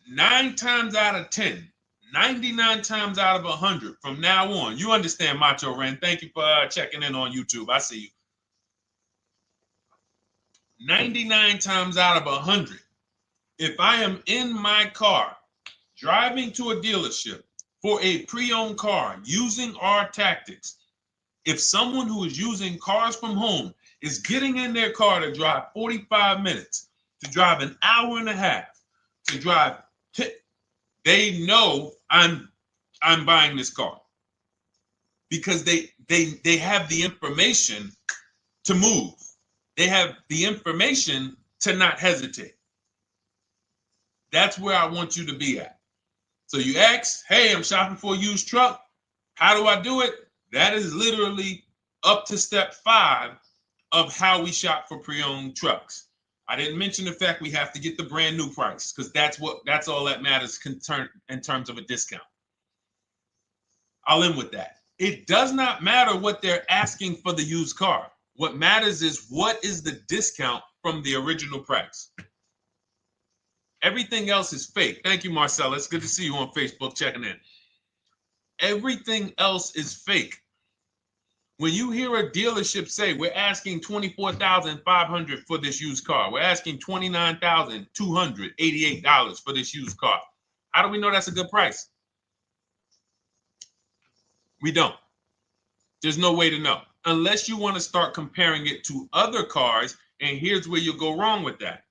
9 times out of 10, 99 times out of 100 from now on, you understand, Macho Ren. Thank you for checking in on YouTube. I see you. 99 times out of 100, if I am in my car driving to a dealership for a pre-owned car using our tactics, if someone who is using cars from home is getting in their car to drive 45 minutes, to drive an hour and a half, to drive they know I'm buying this car because they have the information to move. They have the information to not hesitate. That's where I want you to be at. So you ask, hey, I'm shopping for a used truck. How do I do it? That is literally up to step 5 of how we shop for pre-owned trucks. I didn't mention the fact we have to get the brand new price because that's all that matters in terms of a discount. I'll end with that. It does not matter what they're asking for the used car. What matters is what is the discount from the original price. Everything else is fake. Thank you, Marcella. It's good to see you on Facebook checking in. Everything else is fake. When you hear a dealership say, we're asking $24,500 for this used car, we're asking $29,288 for this used car, how do we know that's a good price? We don't. There's no way to know unless you want to start comparing it to other cars. And here's where you'll go wrong with that.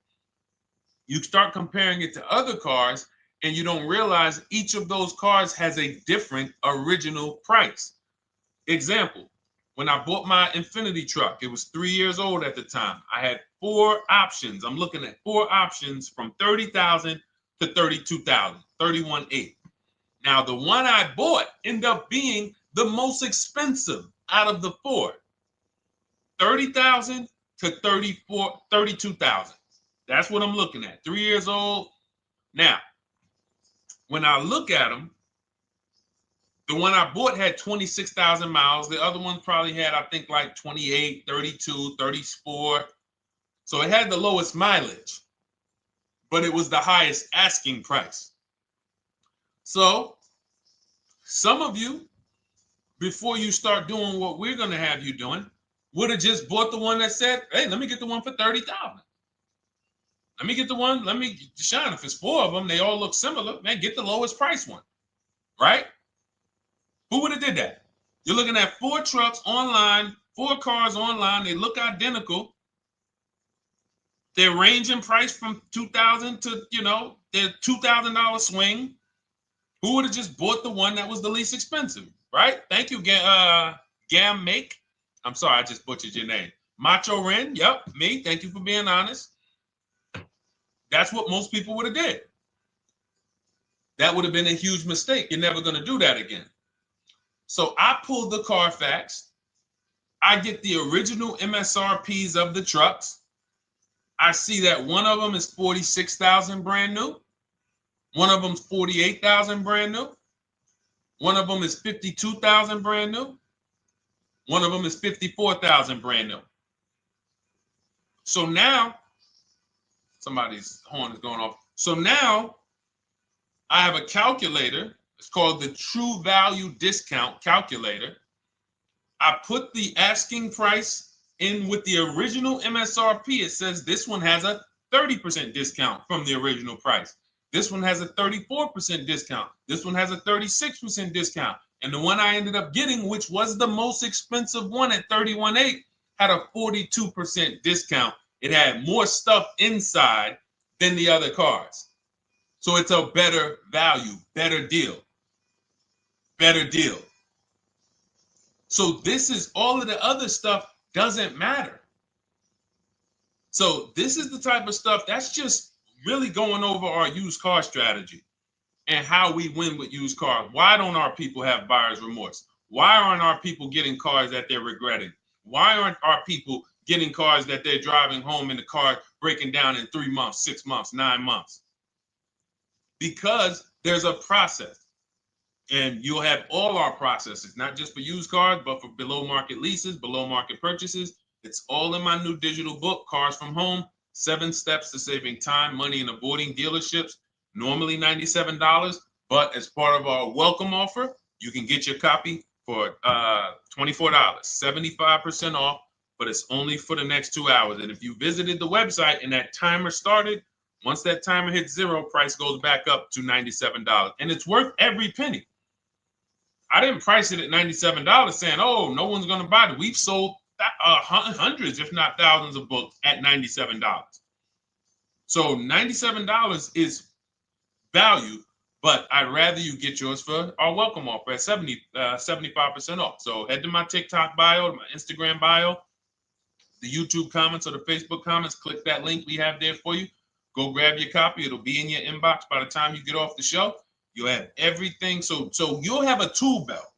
You start comparing it to other cars and you don't realize each of those cars has a different original price. Example, when I bought my Infiniti truck, it was 3 years old at the time. I had 4 options. I'm looking at 4 options from $30,000 to $32,000, $31,800. Now, the one I bought ended up being the most expensive out of the 4. $30,000 to $32,000. That's what I'm looking at. 3 years old. Now, when I look at them, the one I bought had 26,000 miles. The other one probably had, I think, like 28, 32, 34. So it had the lowest mileage, but it was the highest asking price. So some of you, before you start doing what we're going to have you doing, would have just bought the one that said, hey, let me get the one for $30,000. Let me get the one, Deshone, if it's 4 of them, they all look similar, man, get the lowest price one, right? Who would have did that? You're looking at 4 trucks online, 4 cars online, they look identical. They range in price from $2,000 to, their $2,000 swing. Who would have just bought the one that was the least expensive, right? Thank you, Gam Make. I'm sorry, I just butchered your name. Macho Ren, yep, me. Thank you for being honest. That's what most people would have did. That would have been a huge mistake. You're never going to do that again. So I pulled the Carfax. I get the original MSRPs of the trucks. I see that one of them is $46,000 brand new. One of them's $48,000 brand new. One of them is $52,000 brand new. One of them is $54,000 brand new. So now, somebody's horn is going off. So now I have a calculator. It's called the True Value Discount Calculator. I put the asking price in with the original MSRP. It says this one has a 30% discount from the original price. This one has a 34% discount. This one has a 36% discount. And the one I ended up getting, which was the most expensive one at $31,800, had a 42% discount. It had more stuff inside than the other cars. So it's a better value, better deal. Better deal. So this is all of the other stuff doesn't matter. So this is the type of stuff that's just really going over our used car strategy and how we win with used cars. Why don't our people have buyer's remorse? Why aren't our people getting cars that they're regretting? Why aren't our people getting cars that they're driving home and the car breaking down in 3 months, 6 months, 9 months? Because there's a process. And you'll have all our processes, not just for used cars, but for below market leases, below market purchases. It's all in my new digital book, Cars from Home, 7 Steps to Saving Time, Money, and Avoiding Dealerships. Normally $97, but as part of our welcome offer, you can get your copy for $24, 75% off, but it's only for the next 2 hours. And if you visited the website and that timer started, once that timer hits 0, price goes back up to $97. And it's worth every penny. I didn't price it at $97 saying, oh, no one's going to buy it. We've sold hundreds, if not thousands of books at $97. So $97 is value, But I'd rather you get yours for our welcome offer at 75% off. So head to my TikTok bio, my Instagram bio, the YouTube comments or the Facebook comments. Click that link we have there for you. Go grab your copy. It'll be in your inbox by the time you get off the show. You'll have everything. So you'll have a tool belt.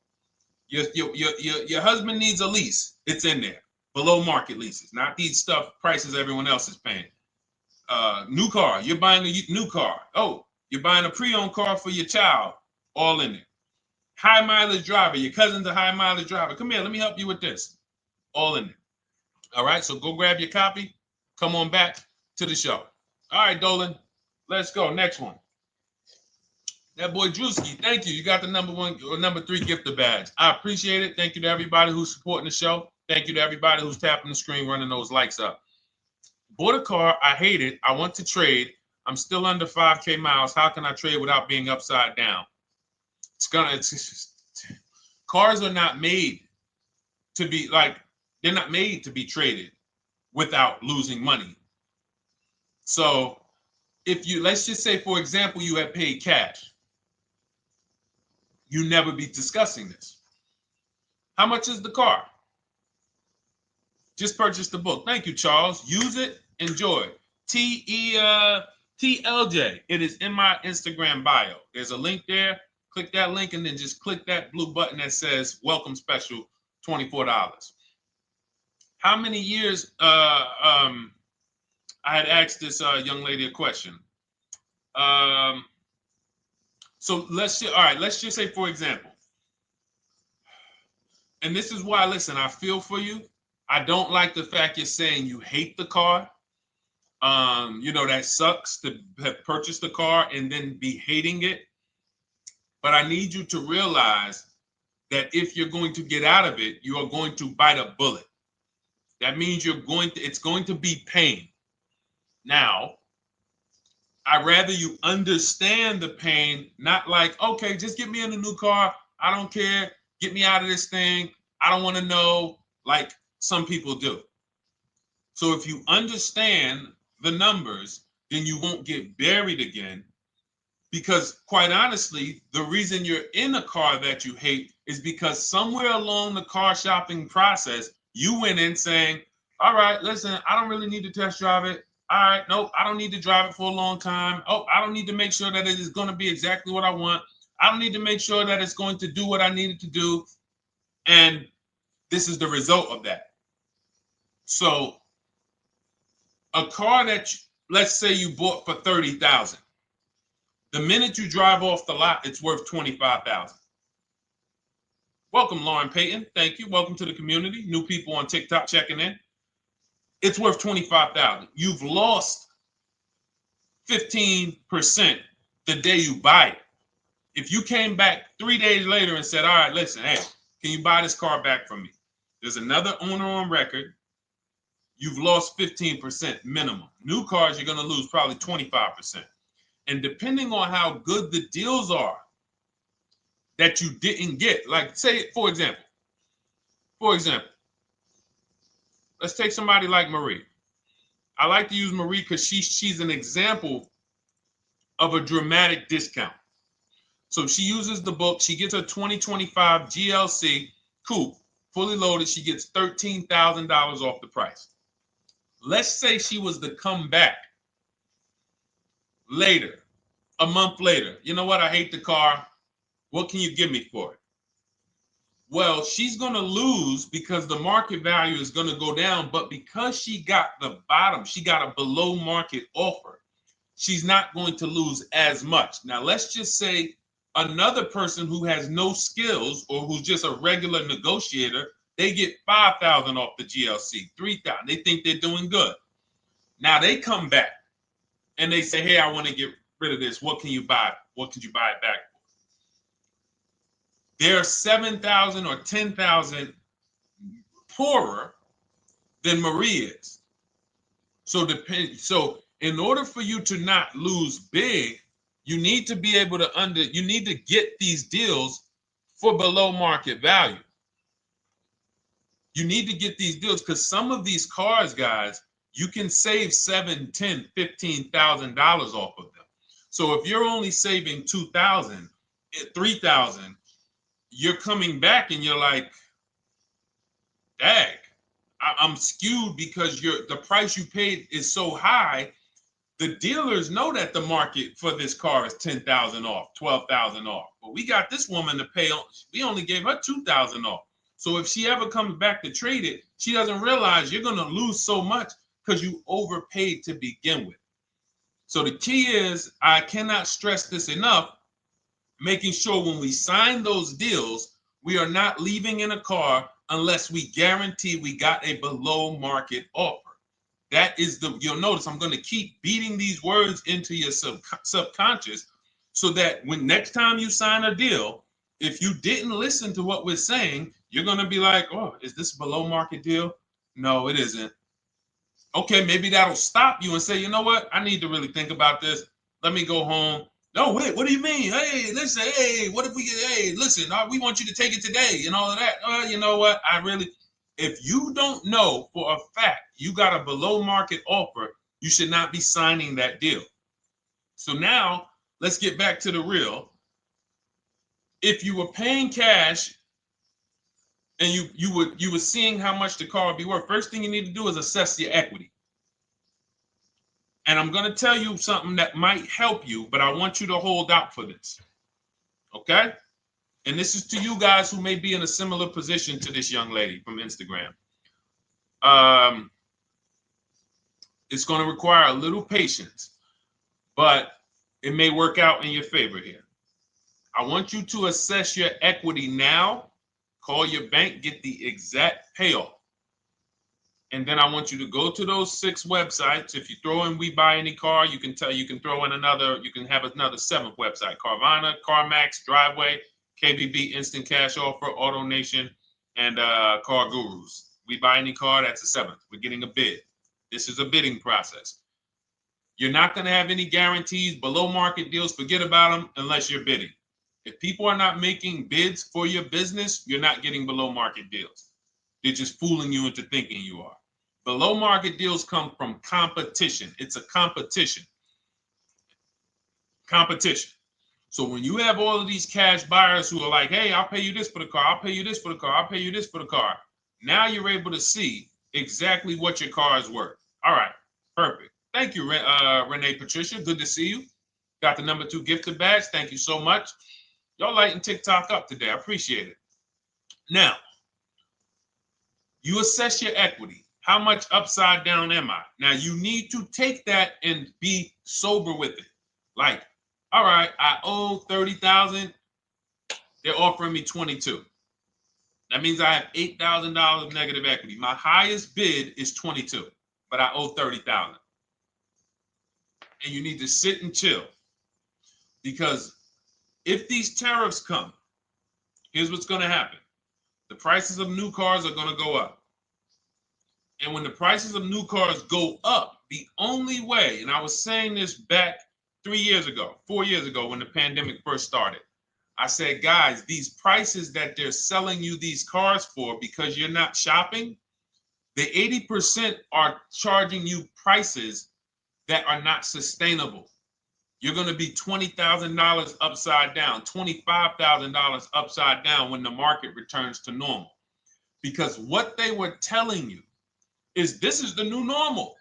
Your husband needs a lease. It's in there. Below market leases, not these stuff prices everyone else is paying. New car. You're buying a new car. Oh, you're buying a pre-owned car for your child. All in there. High mileage driver. Your cousin's a high mileage driver. Come here. Let me help you with this. All in there. All right. So go grab your copy. Come on back to the show. All right, Dolan. Let's go. Next one. That boy Drewski, thank you. You got the number 1 or number 3 gifter badge. I appreciate it. Thank you to everybody who's supporting the show. Thank you to everybody who's tapping the screen, running those likes up. Bought a car. I hate it. I want to trade. I'm still under 5K miles. How can I trade without being upside down? Cars are not made to be they're not made to be traded without losing money. So let's just say, for example, you had paid cash. You never be discussing this. How much is the car? Just purchase the book. Thank you, Charles. Use it. Enjoy. TLJ. It is in my Instagram bio. There's a link there. Click that link and then just click that blue button that says welcome special, $24. How many years? I had asked this young lady a question. So let's just say, for example, and this is why, listen, I feel for you. I don't like the fact you're saying you hate the car. That sucks to have purchased the car and then be hating it. But I need you to realize that if you're going to get out of it, you are going to bite a bullet. That means it's going to be pain. Now, I'd rather you understand the pain, not like, okay, just get me in a new car. I don't care. Get me out of this thing. I don't want to know, like some people do. So if you understand the numbers, then you won't get buried again. Because quite honestly, the reason you're in a car that you hate is because somewhere along the car shopping process, you went in saying, all right, listen, I don't really need to test drive it. All right, nope, I don't need to drive it for a long time. Oh, I don't need to make sure that it is going to be exactly what I want. I don't need to make sure that it's going to do what I need it to do. And this is the result of that. So a car that, let's say you bought for $30,000. The minute you drive off the lot, it's worth $25,000. Welcome, Lauren Payton. Thank you. Welcome to the community. New people on TikTok checking in. It's worth $25,000. You've lost 15% the day you buy it. If you came back 3 days later and said, all right, listen, hey, can you buy this car back from me? There's another owner on record. You've lost 15% minimum. New cars, you're going to lose probably 25%. And depending on how good the deals are that you didn't get, like say, for example, let's take somebody like Marie. I like to use Marie because she's an example of a dramatic discount. So she uses the book. She gets her 2025 GLC coupe, fully loaded. She gets $13,000 off the price. Let's say she was to come back later, a month later. You know what? I hate the car. What can you give me for it? Well, she's going to lose because the market value is going to go down. But because she got the bottom, she got a below market offer, she's not going to lose as much. Now, let's just say another person who has no skills or who's just a regular negotiator, they get $5,000 off the GLC, $3,000. They think they're doing good. Now they come back and they say, hey, I want to get rid of this. What can you buy? What could you buy it back for? They're 7,000 or 10,000 poorer than Marie is. So in order for you to not lose big, you need to be able to you need to get these deals for below market value. You need to get these deals because some of these cars, guys, you can save $7,000, $10,000, $15,000 off of them. So if you're only saving 2,000, 3,000, you're coming back and you're like, dag, I'm skewed because the price you paid is so high. The dealers know that the market for this car is 10,000 off, 12,000 off. But we got this woman to pay, we only gave her 2,000 off. So if she ever comes back to trade it, she doesn't realize you're going to lose so much because you overpaid to begin with. So the key is, I cannot stress this enough, making sure when we sign those deals, we are not leaving in a car unless we guarantee we got a below market offer. That is you'll notice I'm going to keep beating these words into your subconscious so that when next time you sign a deal, if you didn't listen to what we're saying, you're going to be like, oh, is this a below market deal? No, it isn't. Okay, maybe that'll stop you and say, you know what? I need to really think about this. Let me go home. No, wait, what do you mean? Hey, listen, hey, what if we get, hey, listen, we want you to take it today and all of that. You know what? If you don't know for a fact you got a below market offer, you should not be signing that deal. So now let's get back to the real. If you were paying cash and you were seeing how much the car would be worth, first thing you need to do is assess your equity. And I'm going to tell you something that might help you, but I want you to hold out for this. Okay? And this is to you guys who may be in a similar position to this young lady from Instagram. It's going to require a little patience, but it may work out in your favor here. I want you to assess your equity now, call your bank, get the exact payoff. And then I want you to go to those 6 websites. If you throw in We Buy Any Car, you can throw in you can have another 7th website: Carvana, CarMax, Driveway, KBB, Instant Cash Offer, AutoNation, and Car Gurus. We Buy Any Car, that's the 7th. We're getting a bid. This is a bidding process. You're not going to have any guarantees, below market deals, forget about them unless you're bidding. If people are not making bids for your business, you're not getting below market deals. They're just fooling you into thinking you are. Below market deals come from competition. It's a competition. Competition. So when you have all of these cash buyers who are like, hey, I'll pay you this for the car, I'll pay you this for the car, I'll pay you this for the car. Now you're able to see exactly what your car is worth. All right, perfect. Thank you, Renee Patricia. Good to see you. Got the number 2 gifted badge. Thank you so much. Y'all lighting TikTok up today. I appreciate it. Now, you assess your equity. How much upside down am I? Now, you need to take that and be sober with it. Like, all right, I owe 30,000. They're offering me 22. That means I have $8,000 of negative equity. My highest bid is 22, but I owe 30,000. And you need to sit and chill, because if these tariffs come, here's what's going to happen. The prices of new cars are going to go up. And when the prices of new cars go up, the only way, and I was saying this back 4 years ago, when the pandemic first started, I said, guys, these prices that they're selling you these cars for because you're not shopping, the 80% are charging you prices that are not sustainable. You're going to be $20,000 upside down, $25,000 upside down when the market returns to normal. Because what they were telling you is this is the new normal.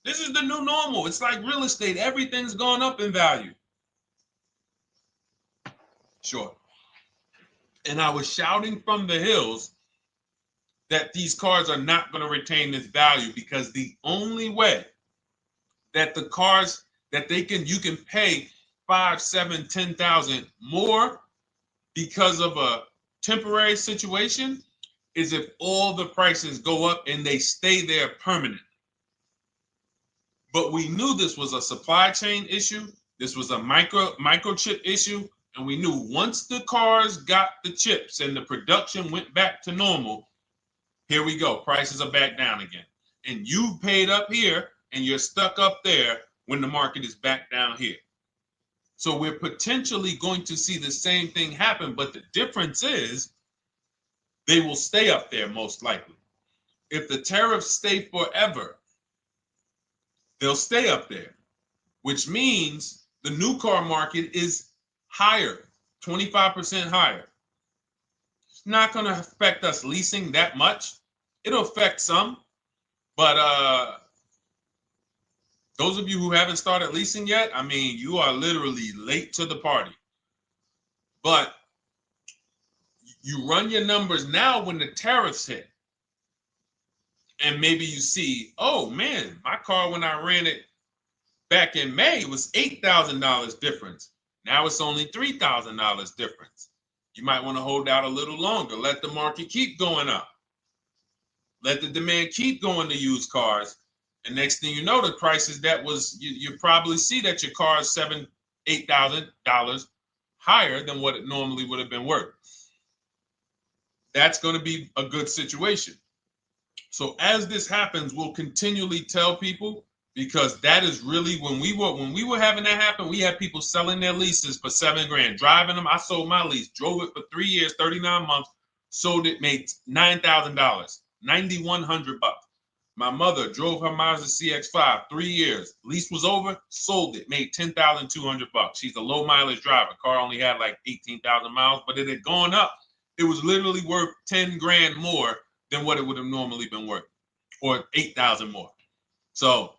This is the new normal. It's like real estate. Everything's gone up in value. Sure. And I was shouting from the hills that these cars are not going to retain this value, because the only way that the cars that you can pay 5, 7, 10,000 more because of a temporary situation is if all the prices go up and they stay there permanently. But we knew this was a supply chain issue. This was a microchip issue. And we knew once the cars got the chips and the production went back to normal, here we go. Prices are back down again. And you paid up here and you're stuck up there when the market is back down here. So we're potentially going to see the same thing happen, but the difference is they will stay up there most likely. If the tariffs stay forever, they'll stay up there. which means the new car market is higher, 25% higher. It's not going to affect us leasing that much. It'll affect some, but those of you who haven't started leasing yet, I mean, you are literally late to the party. But you run your numbers now when the tariffs hit. And maybe you see, oh man, my car when I ran it back in May was $8,000 difference. Now it's only $3,000 difference. You might want to hold out a little longer. Let the market keep going up. Let the demand keep going to used cars. And next thing you know, the prices that was, you probably see that your car is $7,000, $8,000 higher than what it normally would have been worth. That's going to be a good situation. So as this happens, we'll continually tell people, because that is really when we were having that happen, we had people selling their leases for $7,000, driving them. I sold my lease, drove it for 3 years, 39 months, sold it, made $9,000, $9,100. My mother drove her Mazda CX-5, 3 years, lease was over, sold it, made $10,200. She's a low mileage driver. Car only had like 18,000 miles, but it had gone up. It was literally worth $10,000 more than what it would have normally been worth, or 8,000 more. So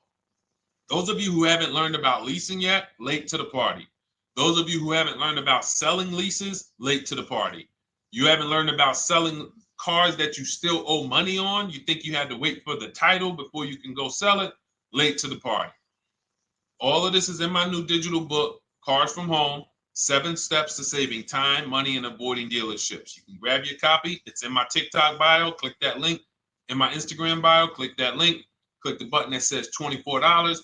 those of you who haven't learned about leasing yet, late to the party. Those of you who haven't learned about selling leases, late to the party. You haven't learned about selling cars that you still owe money on. You think you had to wait for the title before you can go sell it, late to the party. All of this is in my new digital book, Cars from Home, 7 Steps to Saving Time, Money, and Avoiding Dealerships. You can grab your copy. It's in my TikTok bio. Click that link. In my Instagram bio, click that link. Click the button that says $24,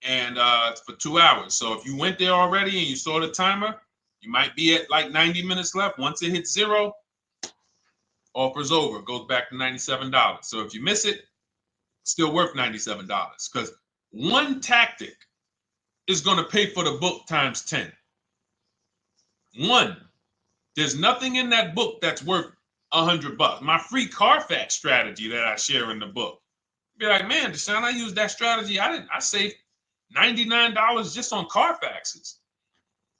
and it's for 2 hours. So if you went there already and you saw the timer, you might be at like 90 minutes left. Once it hits 0, offer's over. It goes back to $97. So if you miss it, it's still worth $97, because one tactic is going to pay for the book times 10. One, there's nothing in that book that's worth $100. My free Carfax strategy that I share in the book. Be like, man, Deshone, I used that strategy. I saved $99 just on Carfaxes.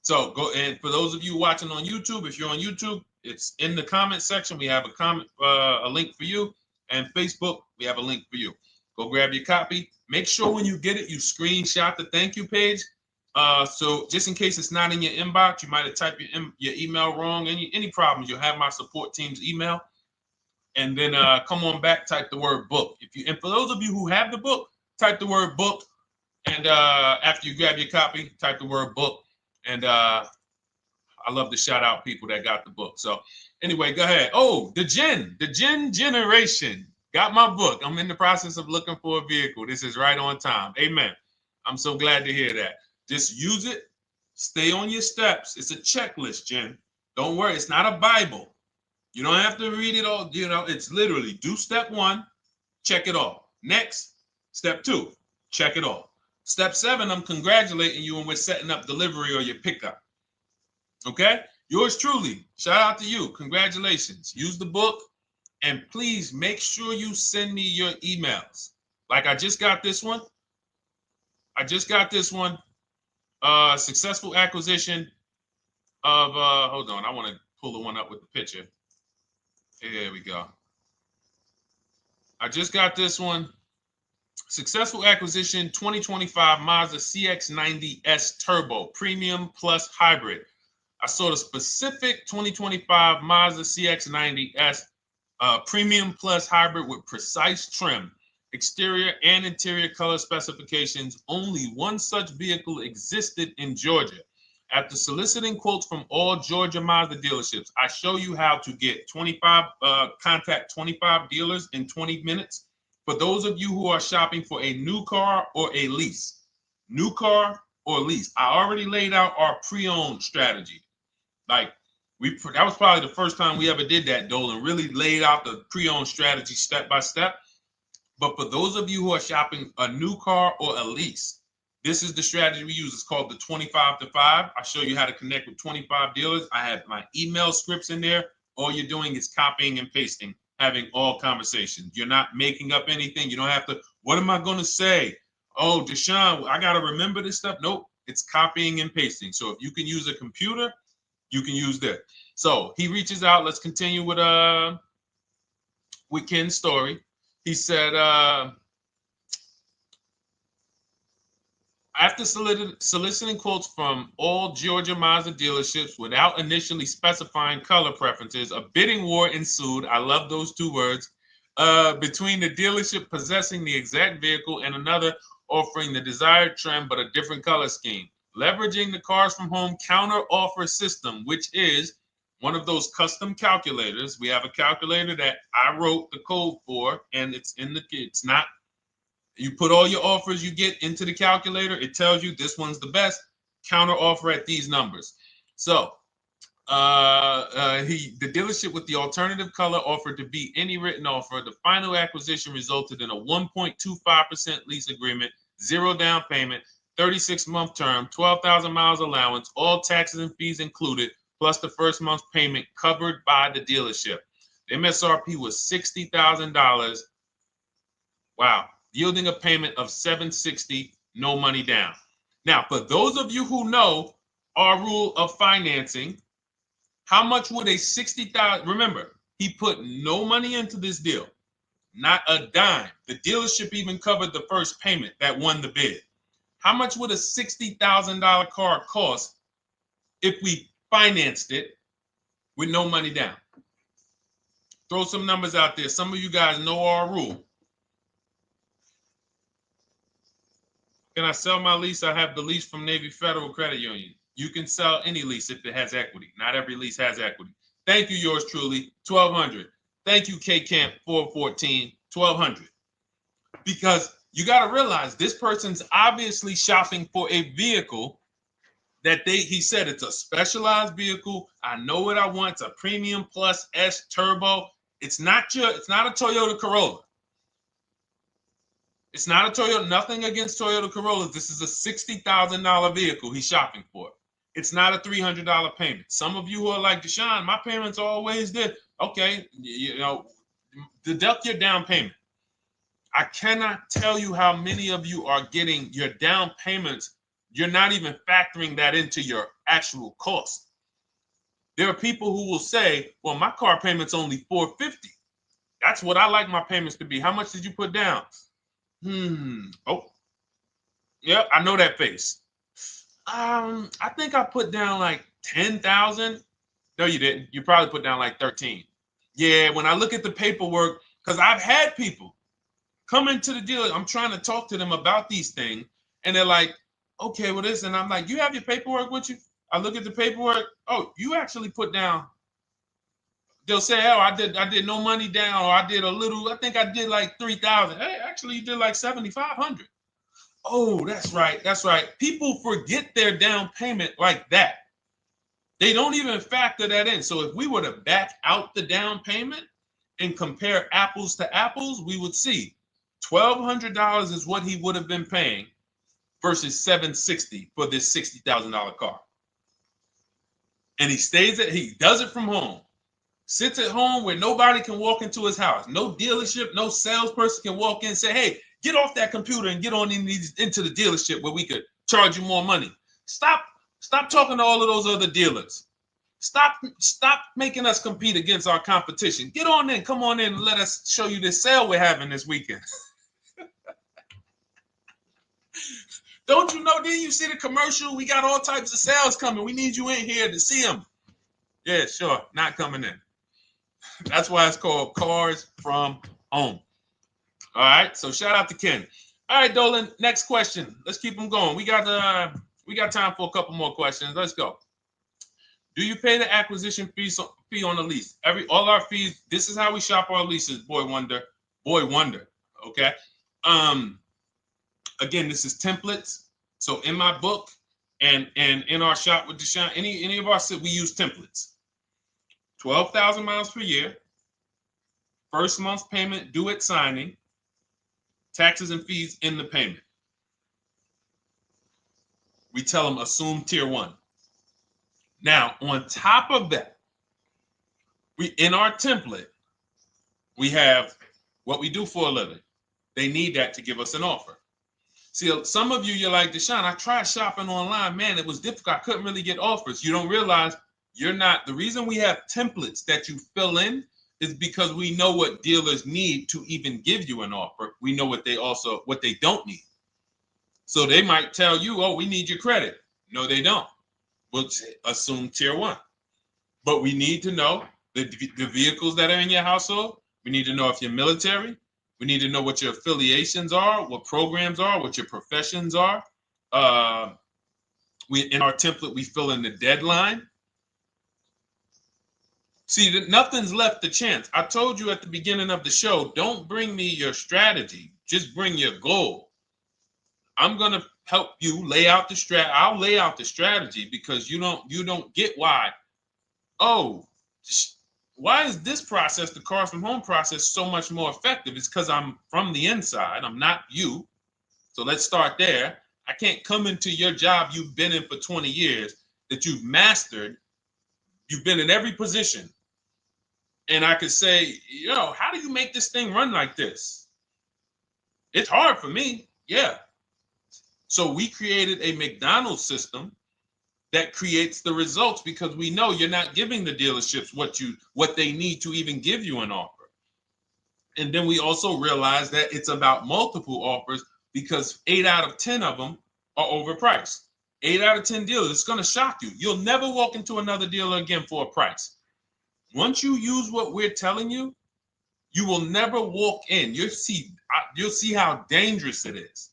So go, and for those of you watching on YouTube, if you're on YouTube, it's in the comment section. We have a link for you, and Facebook, we have a link for you. Go grab your copy. Make sure when you get it, you screenshot the thank you page. So just in case it's not in your inbox, you might have typed your email wrong. Any problems, you'll have my support team's email. And then come on back, type the word book. And for those of you who have the book, type the word book. And after you grab your copy, type the word book. And I love to shout out people that got the book. So anyway, go ahead. Oh, the Gen Generation got my book. I'm in the process of looking for a vehicle. This is right on time. Amen. I'm so glad to hear that. Just use it. Stay on your steps. It's a checklist, Jen. Don't worry. It's not a Bible. You don't have to read it all. You know, it's literally do step 1, check it off. Next, step 2, check it off. Step 7, I'm congratulating you and we're setting up delivery or your pickup. Okay? Yours truly. Shout out to you. Congratulations. Use the book, and please make sure you send me your emails. Like I just got this one. Successful acquisition of, hold on. I want to pull the one up with the picture. There we go. I just got this one. Successful acquisition 2025 Mazda CX-90S Turbo Premium Plus Hybrid. I saw the specific 2025 Mazda CX-90S Premium Plus Hybrid with precise trim, exterior and interior color specifications. Only one such vehicle existed in Georgia. After soliciting quotes from all Georgia Mazda dealerships, I show you how to get contact 25 dealers in 20 minutes. For those of you who are shopping for a new car or a lease, new car or lease, I already laid out our pre-owned strategy. Like that was probably the first time we ever did that, Dolan, really laid out the pre-owned strategy step by step. But for those of you who are shopping a new car or a lease, this is the strategy we use. It's called the 25 to 5. I show you how to connect with 25 dealers. I have my email scripts in there. All you're doing is copying and pasting, having all conversations. You're not making up anything. You don't have to, what am I going to say? Oh, Deshone, I got to remember this stuff. Nope, it's copying and pasting. So if you can use a computer, you can use that. So he reaches out. Let's continue with Ken's story. He said, after soliciting quotes from all Georgia Mazda dealerships without initially specifying color preferences, a bidding war ensued. I love those two words. Between the dealership possessing the exact vehicle and another offering the desired trim but a different color scheme. Leveraging the Cars from Home counter offer system, which is one of those custom calculators. We have a calculator that I wrote the code for, and it's not. You put all your offers you get into the calculator. It tells you this one's the best. Counter offer at these numbers. So the dealership with the alternative color offered to beat any written offer. The final acquisition resulted in a 1.25% lease agreement, 0 down payment, 36-month term, 12,000 miles allowance, all taxes and fees included, plus the first month's payment covered by the dealership. The MSRP was $60,000. Wow. Yielding a payment of $760, no money down. Now, for those of you who know our rule of financing, how much would a $60,000? Remember, he put no money into this deal, not a dime. The dealership even covered the first payment that won the bid. How much would a $60,000 car cost if we financed it with no money down? Throw some numbers out there. Some of you guys know our rule. Can I sell my lease? I have the lease from Navy Federal Credit Union. You can sell any lease if it has equity. Not every lease has equity. Thank you, yours truly, 1200. Thank you, K Camp 414, 1200. Because you got to realize this person's obviously shopping for a vehicle that he said it's a specialized vehicle. I know what I want. It's a premium plus S turbo. It's not a Toyota Corolla. It's not a Toyota, nothing against Toyota Corollas. This is a $60,000 vehicle he's shopping for. It's not a $300 payment. Some of you who are like, Deshone, my payments are always there. Okay, deduct your down payment. I cannot tell you how many of you are getting your down payments. You're not even factoring that into your actual cost. There are people who will say, well, my car payment's only $450. That's what I like my payments to be. How much did you put down? Oh, yep, I know that face. I think I put down like 10,000. No, you didn't. You probably put down like 13. Yeah, when I look at the paperwork, because I've had people come into the dealer. I'm trying to talk to them about these things, and they're like, okay, well, this, and I'm like, you have your paperwork with you? I look at the paperwork. Oh, you actually put down. They'll say, oh, I did no money down, or I did a little, I think I did like 3,000. Hey, actually you did like 7,500. Oh, that's right. People forget their down payment like that. They don't even factor that in. So if we were to back out the down payment and compare apples to apples, we would see $1,200 is what he would have been paying versus $760 for this $60,000 car. And he does it from home. Sits at home where nobody can walk into his house. No dealership, no salesperson can walk in and say, hey, get off that computer and get on into the dealership where we could charge you more money. Stop talking to all of those other dealers. Stop making us compete against our competition. Get on in, come on in and let us show you this sale we're having this weekend. Don't you know, didn't you see the commercial? We got all types of sales coming. We need you in here to see them. Yeah, sure, not coming in. That's why it's called Cars from Home. All right, so shout out to Ken. All right, Dolan, next question. Let's keep them going. We got time for a couple more questions. Let's go. Do you pay the acquisition fee on the lease? All our fees. This is how we shop our leases. Boy wonder. Okay. Again, this is templates. So in my book and in our shop with Deshone, any of our we use templates. 12,000 miles per year. First month's payment due at signing. Taxes and fees in the payment. We tell them assume tier 1. Now, on top of that, in our template, we have what we do for a living. They need that to give us an offer. See, some of you, you're like, Deshone, I tried shopping online. Man, it was difficult. I couldn't really get offers. You don't realize you're not. The reason we have templates that you fill in is because we know what dealers need to even give you an offer. We know what they don't need. So they might tell you, oh, we need your credit. No, they don't. We'll assume tier 1. But we need to know the vehicles that are in your household. We need to know if you're military. We need to know what your affiliations are, what programs are, what your professions are. In our template, we fill in the deadline. See, nothing's left to chance. I told you at the beginning of the show, don't bring me your strategy. Just bring your goal. I'm going to help you lay out the I'll lay out the strategy because you don't get why. Oh, why is this process, the Cars from Home process, so much more effective? It's because I'm from the inside. I'm not you. So let's start there. I can't come into your job you've been in for 20 years, that you've mastered. You've been in every position. And I could say, how do you make this thing run like this? It's hard for me. Yeah. So we created a McDonald's system that creates the results because we know you're not giving the dealerships what they need to even give you an offer. And then we also realize that it's about multiple offers because 8 out of 10 of them are overpriced. 8 out of 10 dealers, it's going to shock you. You'll never walk into another dealer again for a price. Once you use what we're telling you, you will never walk in. You'll see how dangerous it is.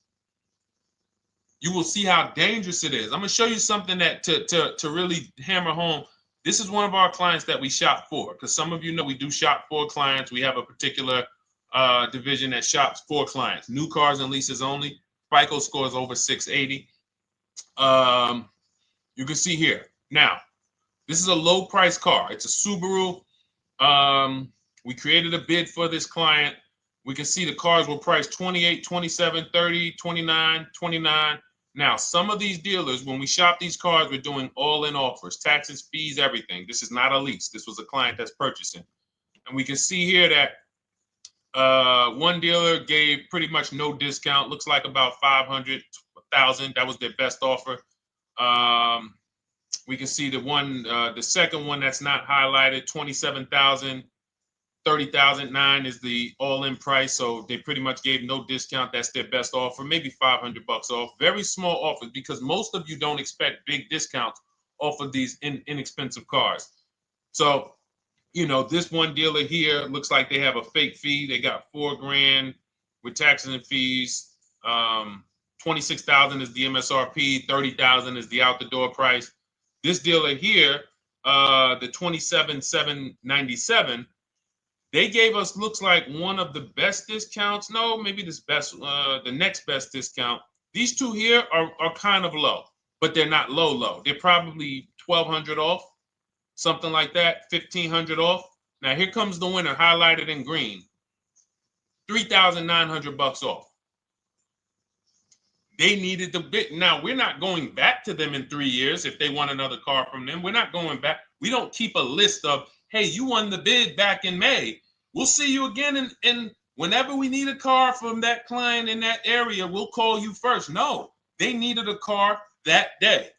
You will see how dangerous it is. I'm going to show you something that to really hammer home. This is one of our clients that we shop for, because some of you know we do shop for clients. We have a particular division that shops for clients. New cars and leases only. FICO score is over 680. You can see here. Now, this is a low price car. It's a Subaru. We created a bid for this client. We can see the cars were priced 28, 27, 30, 29, 29. Now, some of these dealers, when we shop these cars, we're doing all-in offers, taxes, fees, everything. This is not a lease. This was a client that's purchasing. And we can see here that one dealer gave pretty much no discount. Looks like about 500, 1,000. That was their best offer. We can see the second one that's not highlighted, 27,000. 30,009 is the all-in price, so they pretty much gave no discount. That's their best offer, maybe $500 off. Very small offers because most of you don't expect big discounts off of these inexpensive cars. So, this one dealer here looks like they have a fake fee. They got $4,000 with taxes and fees. 26,000 is the MSRP. 30,000 is the out the door price. This dealer here, the 27,797. They gave us, looks like, one of the best discounts. No, maybe the next best discount. These two here are kind of low, but they're not low. They're probably 1,200 off, something like that, 1,500 off. Now here comes the winner, highlighted in green, 3,900 off. They needed the bid. Now we're not going back to them in 3 years if they want another car from them. We're not going back. We don't keep a list of, hey, you won the bid back in May. We'll see you again. And whenever we need a car from that client in that area, we'll call you first. No, they needed a car that day.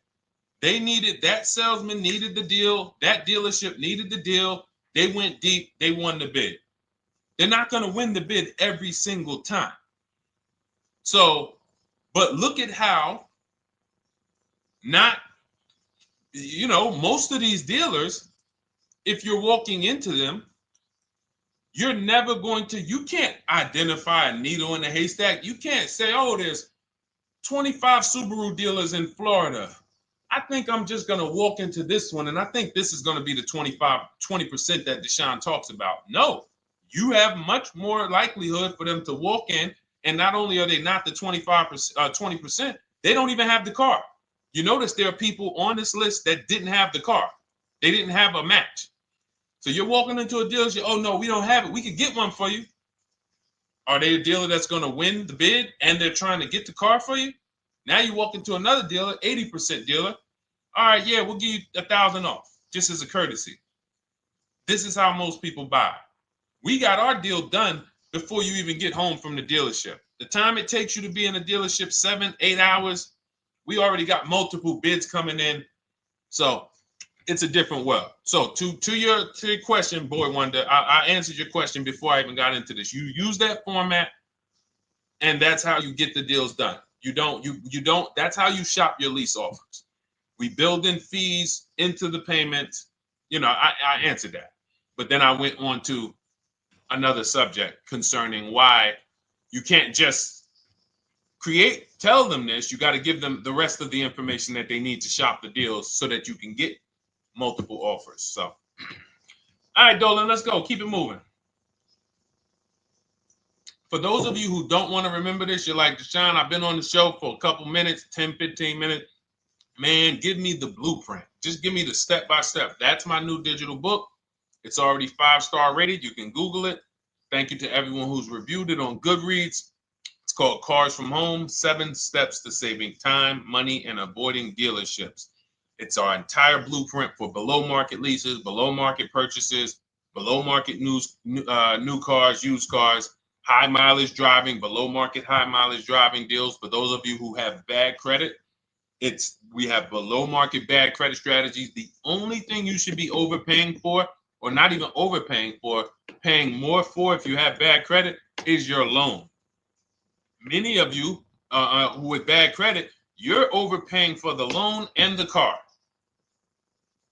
That salesman needed the deal. That dealership needed the deal. They went deep. They won the bid. They're not going to win the bid every single time. So, but look at how most of these dealers, if you're walking into them, you can't identify a needle in a haystack. You can't say, oh, there's 25 Subaru dealers in Florida. I think I'm just going to walk into this one, and I think this is going to be the 20% that Deshone talks about. No, you have much more likelihood for them to walk in, and not only are they not the 20%, they don't even have the car. You notice there are people on this list that didn't have the car. They didn't have a match. So you're walking into a dealership, oh, no, we don't have it. We could get one for you. Are they a dealer that's going to win the bid and they're trying to get the car for you? Now you walk into another dealer, 80% dealer. All right, yeah, we'll give you 1,000 off, just as a courtesy. This is how most people buy. We got our deal done before you even get home from the dealership. The time it takes you to be in a dealership, 7-8 hours, we already got multiple bids coming in. So it's a different world. So to your question, Boy Wonder, I answered your question before I even got into this. You use that format, and that's how you get the deals done. You don't, that's how you shop your lease offers. We build in fees into the payments. You know, I answered that. But then I went on to another subject concerning why you can't just tell them this. You got to give them the rest of the information that they need to shop the deals so that you can get multiple offers. So, all right, Dolan, let's go. Keep it moving. For those of you who don't want to remember this, you're like, Deshone, I've been on the show for a couple minutes, 10, 15 minutes. Man, give me the blueprint. Just give me the step-by-step. That's my new digital book. It's already 5-star rated. You can Google it. Thank you to everyone who's reviewed it on Goodreads. It's called Cars from Home, 7 Steps to Saving Time, Money, and Avoiding Dealerships. It's our entire blueprint for below market leases, below market purchases, below market new cars, used cars, high mileage driving, below market high mileage driving deals. For those of you who have bad credit, we have below market bad credit strategies. The only thing you should be overpaying for, or not even overpaying for, paying more for if you have bad credit, is your loan. Many of you with bad credit, you're overpaying for the loan and the car.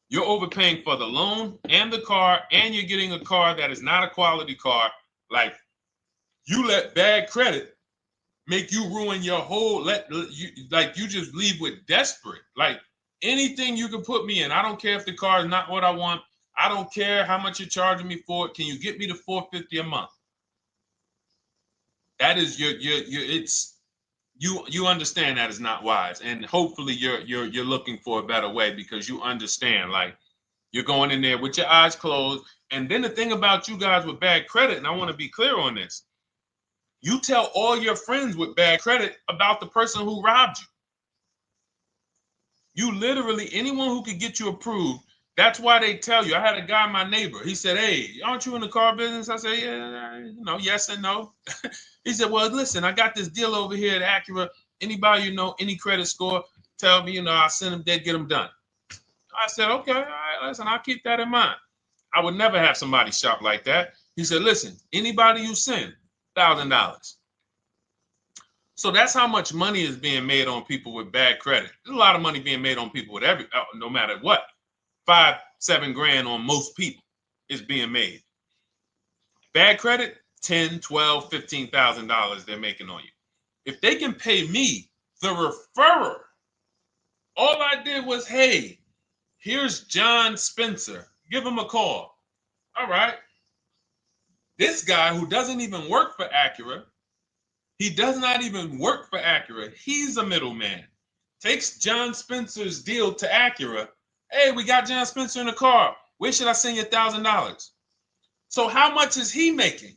You're overpaying for the loan and the car, and you're getting a car that is not a quality car. Like, you let bad credit make you ruin your whole, you just leave with desperate. Like, anything you can put me in. I don't care if the car is not what I want. I don't care how much you're charging me for it. Can you get me to $450 a month? That is you understand that is not wise. And hopefully you're looking for a better way, because you understand, like, you're going in there with your eyes closed. And then the thing about you guys with bad credit, and I want to be clear on this, you tell all your friends with bad credit about the person who robbed you. You literally, anyone who could get you approved, that's why they tell you. I had a guy, my neighbor, he said, hey, aren't you in the car business? I said, yeah, yes and no. He said, well, listen, I got this deal over here at Acura. Anybody you know, any credit score, tell me, I'll send them there, get them done. I said, okay, all right, listen, I'll keep that in mind. I would never have somebody shop like that. He said, listen, anybody you send, $1,000. So that's how much money is being made on people with bad credit. There's a lot of money being made on people with no matter what. 5-7 grand on most people is being made. Bad credit, $10,000, $12,000, $15,000 they're making on you. If they can pay me, the referrer, all I did was, hey, here's John Spencer. Give him a call. All right. This guy who doesn't even work for Acura, he does not even work for Acura. He's a middleman. Takes John Spencer's deal to Acura. Hey, we got John Spencer in the car. Where should I send you $1,000? So how much is he making?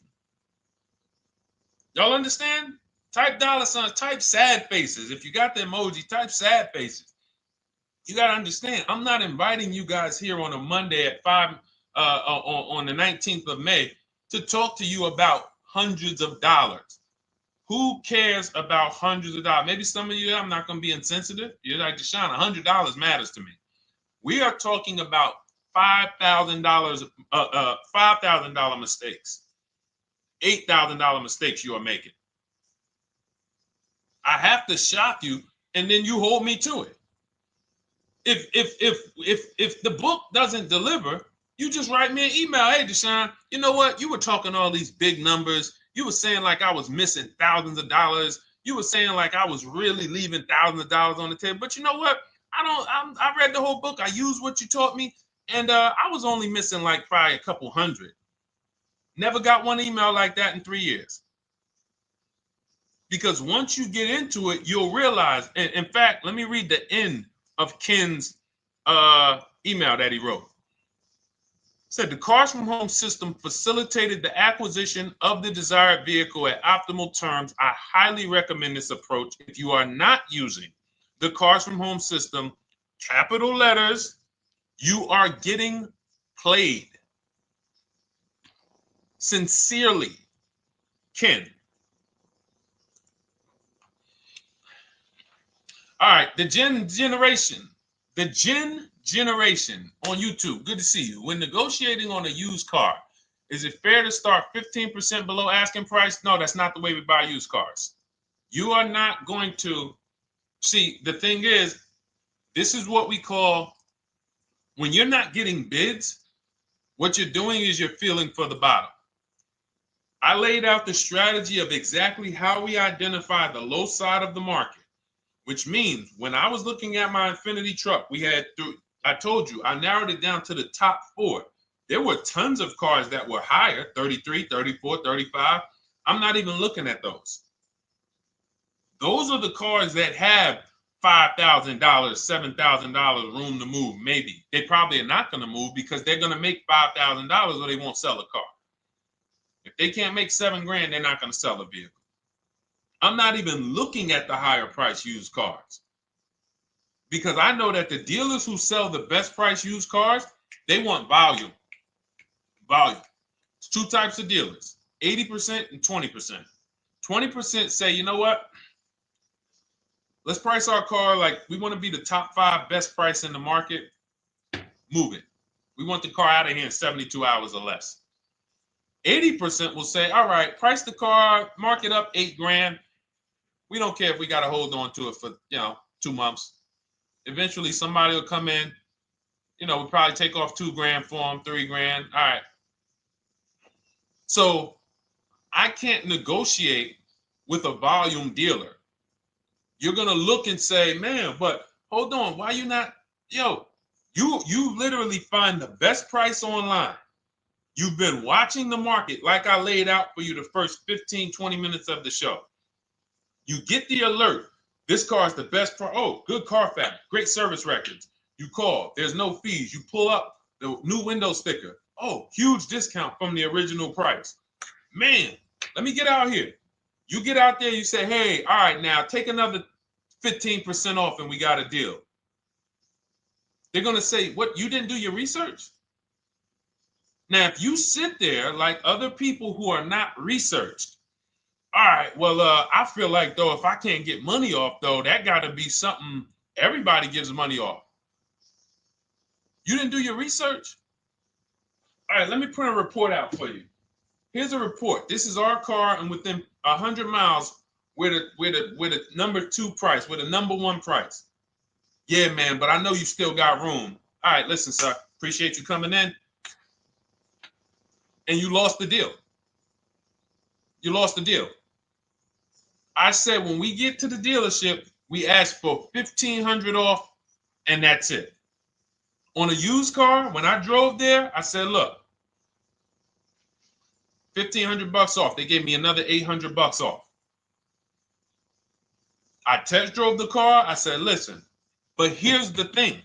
Y'all understand? Type dollar signs, type sad faces. If you got the emoji, type sad faces. You got to understand, I'm not inviting you guys here on a Monday at 5 on the 19th of May to talk to you about hundreds of dollars. Who cares about hundreds of dollars? Maybe some of you, I'm not going to be insensitive. You're like, Deshone, $100 matters to me. We are talking about $5,000 mistakes, $8,000 mistakes you are making. I have to shock you, and then you hold me to it. If the book doesn't deliver, you just write me an email. Hey, Deshone, you know what? You were talking all these big numbers. You were saying like I was missing thousands of dollars. You were saying like I was really leaving thousands of dollars on the table. But you know what? I read the whole book. I used what you taught me. And I was only missing like probably a couple hundred. Never got one email like that in 3 years. Because once you get into it, you'll realize. And in fact, let me read the end of Ken's email that he wrote. Said the Cars from Home system facilitated the acquisition of the desired vehicle at optimal terms. I highly recommend this approach. If you are not using the Cars from Home system, capital letters, you are getting played. Sincerely, Ken. All right, the Gen Generation on YouTube. Good to see you. When negotiating on a used car, is it fair to start 15% below asking price? No, that's not the way we buy used cars. You are not going to see. The thing is, this is what we call, when you're not getting bids, what you're doing is you're feeling for the bottom. I laid out the strategy of exactly how we identify the low side of the market, which means when I was looking at my Infinity truck, I told you, I narrowed it down to the top 4. There were tons of cars that were higher, 33, 34, 35. I'm not even looking at those. Those are the cars that have $5,000, $7,000 room to move. Maybe they probably are not going to move because they're going to make $5,000 or they won't sell a car. If they can't make $7,000, they're not going to sell a vehicle. I'm not even looking at the higher price used cars because I know that the dealers who sell the best price used cars, they want volume. Volume. It's 2 types of dealers, 80% and 20%. 20% say, you know what? Let's price our car like we want to be the top 5 best price in the market. Move it. We want the car out of here in 72 hours or less. 80% will say, all right, price the car, mark it up $8,000. We don't care if we got to hold on to it for 2 months. Eventually, somebody will come in. We'll probably take off $2,000 for them, $3,000. All right. So I can't negotiate with a volume dealer. You're gonna look and say, man, but hold on, why you not? You literally find the best price online. You've been watching the market like I laid out for you the first 15, 20 minutes of the show. You get the alert. This car is the best price. Oh, good Carfax, great service records. You call, there's no fees. You pull up the new window sticker. Oh, huge discount from the original price. Man, let me get out here. You get out there, you say, hey, all right, now take another 15% off and we got a deal. They're going to say, what, you didn't do your research? Now, if you sit there like other people who are not researched, all right, well, I feel like, though, if I can't get money off, though, that got to be something everybody gives money off. You didn't do your research? All right, let me print a report out for you. Here's a report. This is our car, and within 100 miles, we're the number 2 price, we're the number 1 price. Yeah, man, but I know you still got room. All right, listen, sir, appreciate you coming in. And you lost the deal. You lost the deal. I said when we get to the dealership, we ask for $1,500 off, and that's it. On a used car, when I drove there, I said, look, $1,500 off. They gave me another $800 off. I test drove the car. I said, listen, but here's the thing.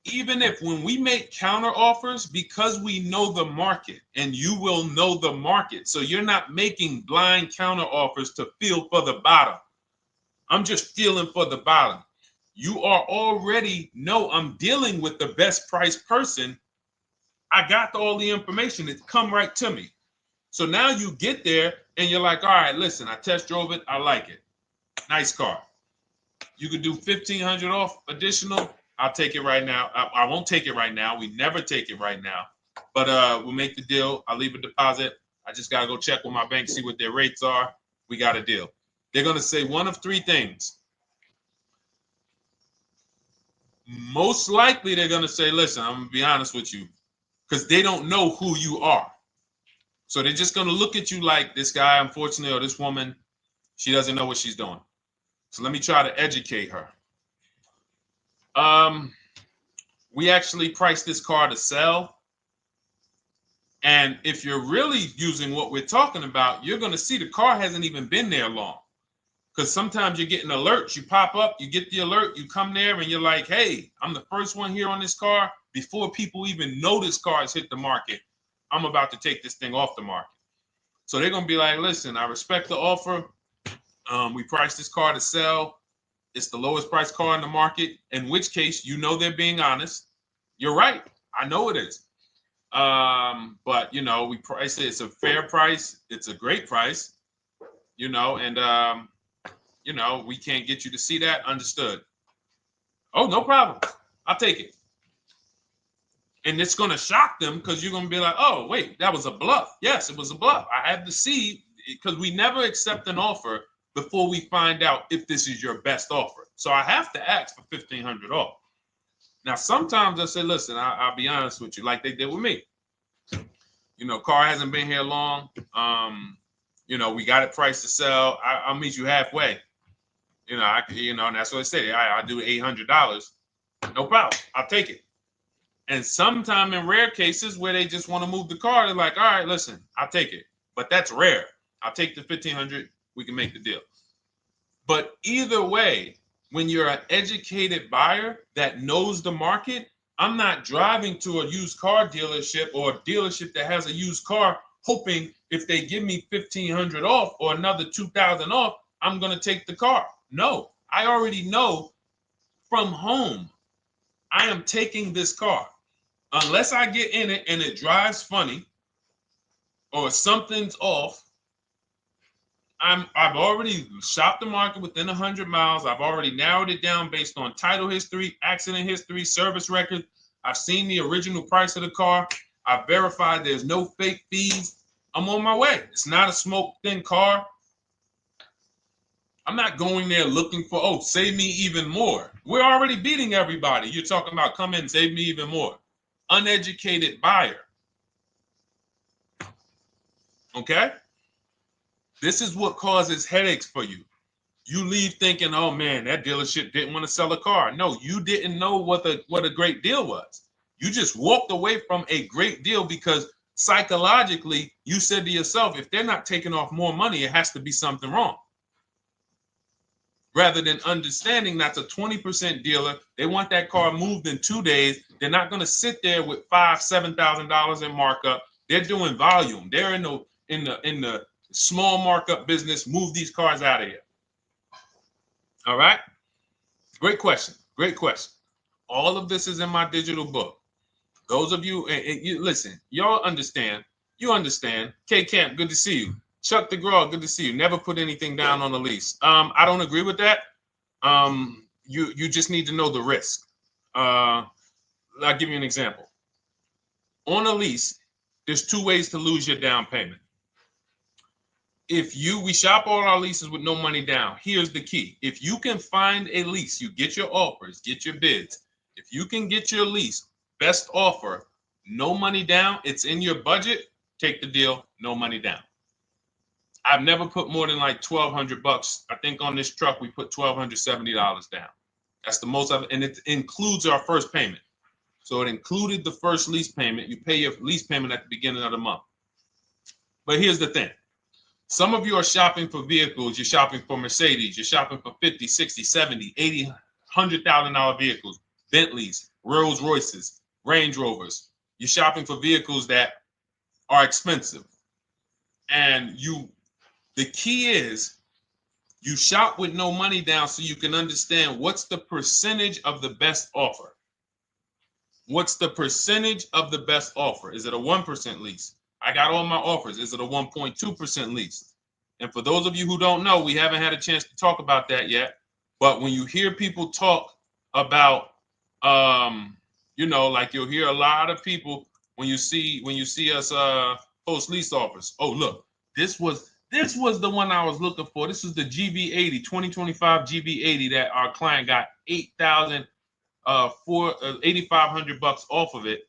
Even if when we make counter offers, because we know the market, and you will know the market, so you're not making blind counter offers to feel for the bottom. I'm just feeling for the bottom. You are already know I'm dealing with the best price person. I got all the information. It's come right to me. So now you get there and you're like, all right, listen, I test drove it. I like it. Nice car. You could do $1,500 off additional. I'll take it right now. I won't take it right now. We never take it right now. But we'll make the deal. I'll leave a deposit. I just got to go check with my bank, see what their rates are. We got a deal. They're going to say one of 3 things. Most likely they're going to say, listen, I'm going to be honest with you, because they don't know who you are. So they're just going to look at you like this guy, unfortunately, or this woman, she doesn't know what she's doing. So let me try to educate her. We actually priced this car to sell. And if you're really using what we're talking about, you're going to see the car hasn't even been there long. Because sometimes you're getting alerts. You pop up, you get the alert, you come there, and you're like, hey, I'm the first one here on this car. Before people even know this car has hit the market, I'm about to take this thing off the market. So they're going to be like, listen, I respect the offer. We priced this car to sell. It's the lowest price car in the market, in which case, they're being honest. You're right. I know it is. But, we price it. It's a fair price. It's a great price, and, you know, we can't get you to see that. Understood. Oh, no problem. I'll take it. And it's going to shock them because you're going to be like, oh, wait, that was a bluff. Yes, it was a bluff. I had to see, because we never accept an offer before we find out if this is your best offer. So I have to ask for $1,500 off. Now, sometimes I say, listen, I'll be honest with you, like they did with me. You know, car hasn't been here long. You know, we got it priced to sell. I'll meet you halfway. You know, and that's what I say. I'll do $800. No problem. I'll take it. And sometime in rare cases where they just want to move the car, they're like, all right, listen, I'll take it. But that's rare. I'll take the $1,500. We can make the deal. But either way, when you're an educated buyer that knows the market, I'm not driving to a used car dealership or a dealership that has a used car hoping if they give me $1,500 off or another $2,000 off, I'm going to take the car. No, I already know from home I am taking this car. Unless I get in it and it drives funny or something's off, I've already shopped the market within 100 miles. I've already narrowed it down based on title history, accident history, service record. I've seen the original price of the car. I've verified there's no fake fees. I'm on my way. It's not a smoke thin car. I'm not going there looking for, oh, save me even more. We're already beating everybody. You're talking about come in, save me even more. Uneducated buyer. Okay? This is what causes headaches for you. You leave thinking, oh man, that dealership didn't want to sell a car. No, you didn't know what a great deal was. You just walked away from a great deal because psychologically you said to yourself, if they're not taking off more money, it has to be something wrong. Rather than understanding that's a 20% dealer, they want that car moved in 2 days. They're not going to sit there with $5,000, $7,000 in markup. They're doing volume. They're in the small markup business. Move these cars out of here. All right. Great question. Great question. All of this is in my digital book. Those of you, and you listen, y'all understand. You understand. K Camp, good to see you. Chuck DeGraw, good to see you. Never put anything down on the lease. I don't agree with that. You just need to know the risk. I'll give you an example. On a lease, there's 2 ways to lose your down payment. We shop all our leases with no money down. Here's the key. If you can find a lease, you get your offers, get your bids. If you can get your lease, best offer, no money down, it's in your budget, take the deal, no money down. I've never put more than like $1,200. I think on this truck, we put $1,270 down. That's the most of it. And it includes our first payment. So it included the first lease payment. You pay your lease payment at the beginning of the month. But here's the thing. Some of you are shopping for vehicles. You're shopping for Mercedes. You're shopping for 50, 60, 70, 80, $100,000 vehicles, Bentleys, Rolls Royces, Range Rovers. You're shopping for vehicles that are expensive. And the key is you shop with no money down so you can understand what's the percentage of the best offer. What's the percentage of the best offer? Is it a 1% lease? I got all my offers. Is it a 1.2% lease? And for those of you who don't know, we haven't had a chance to talk about that yet. But when you hear people talk about, like you'll hear a lot of people when you see us post lease offers. Oh, look, this was the one I was looking for. This is the GV80, 2025 GV80 that our client got $8,500 off of it,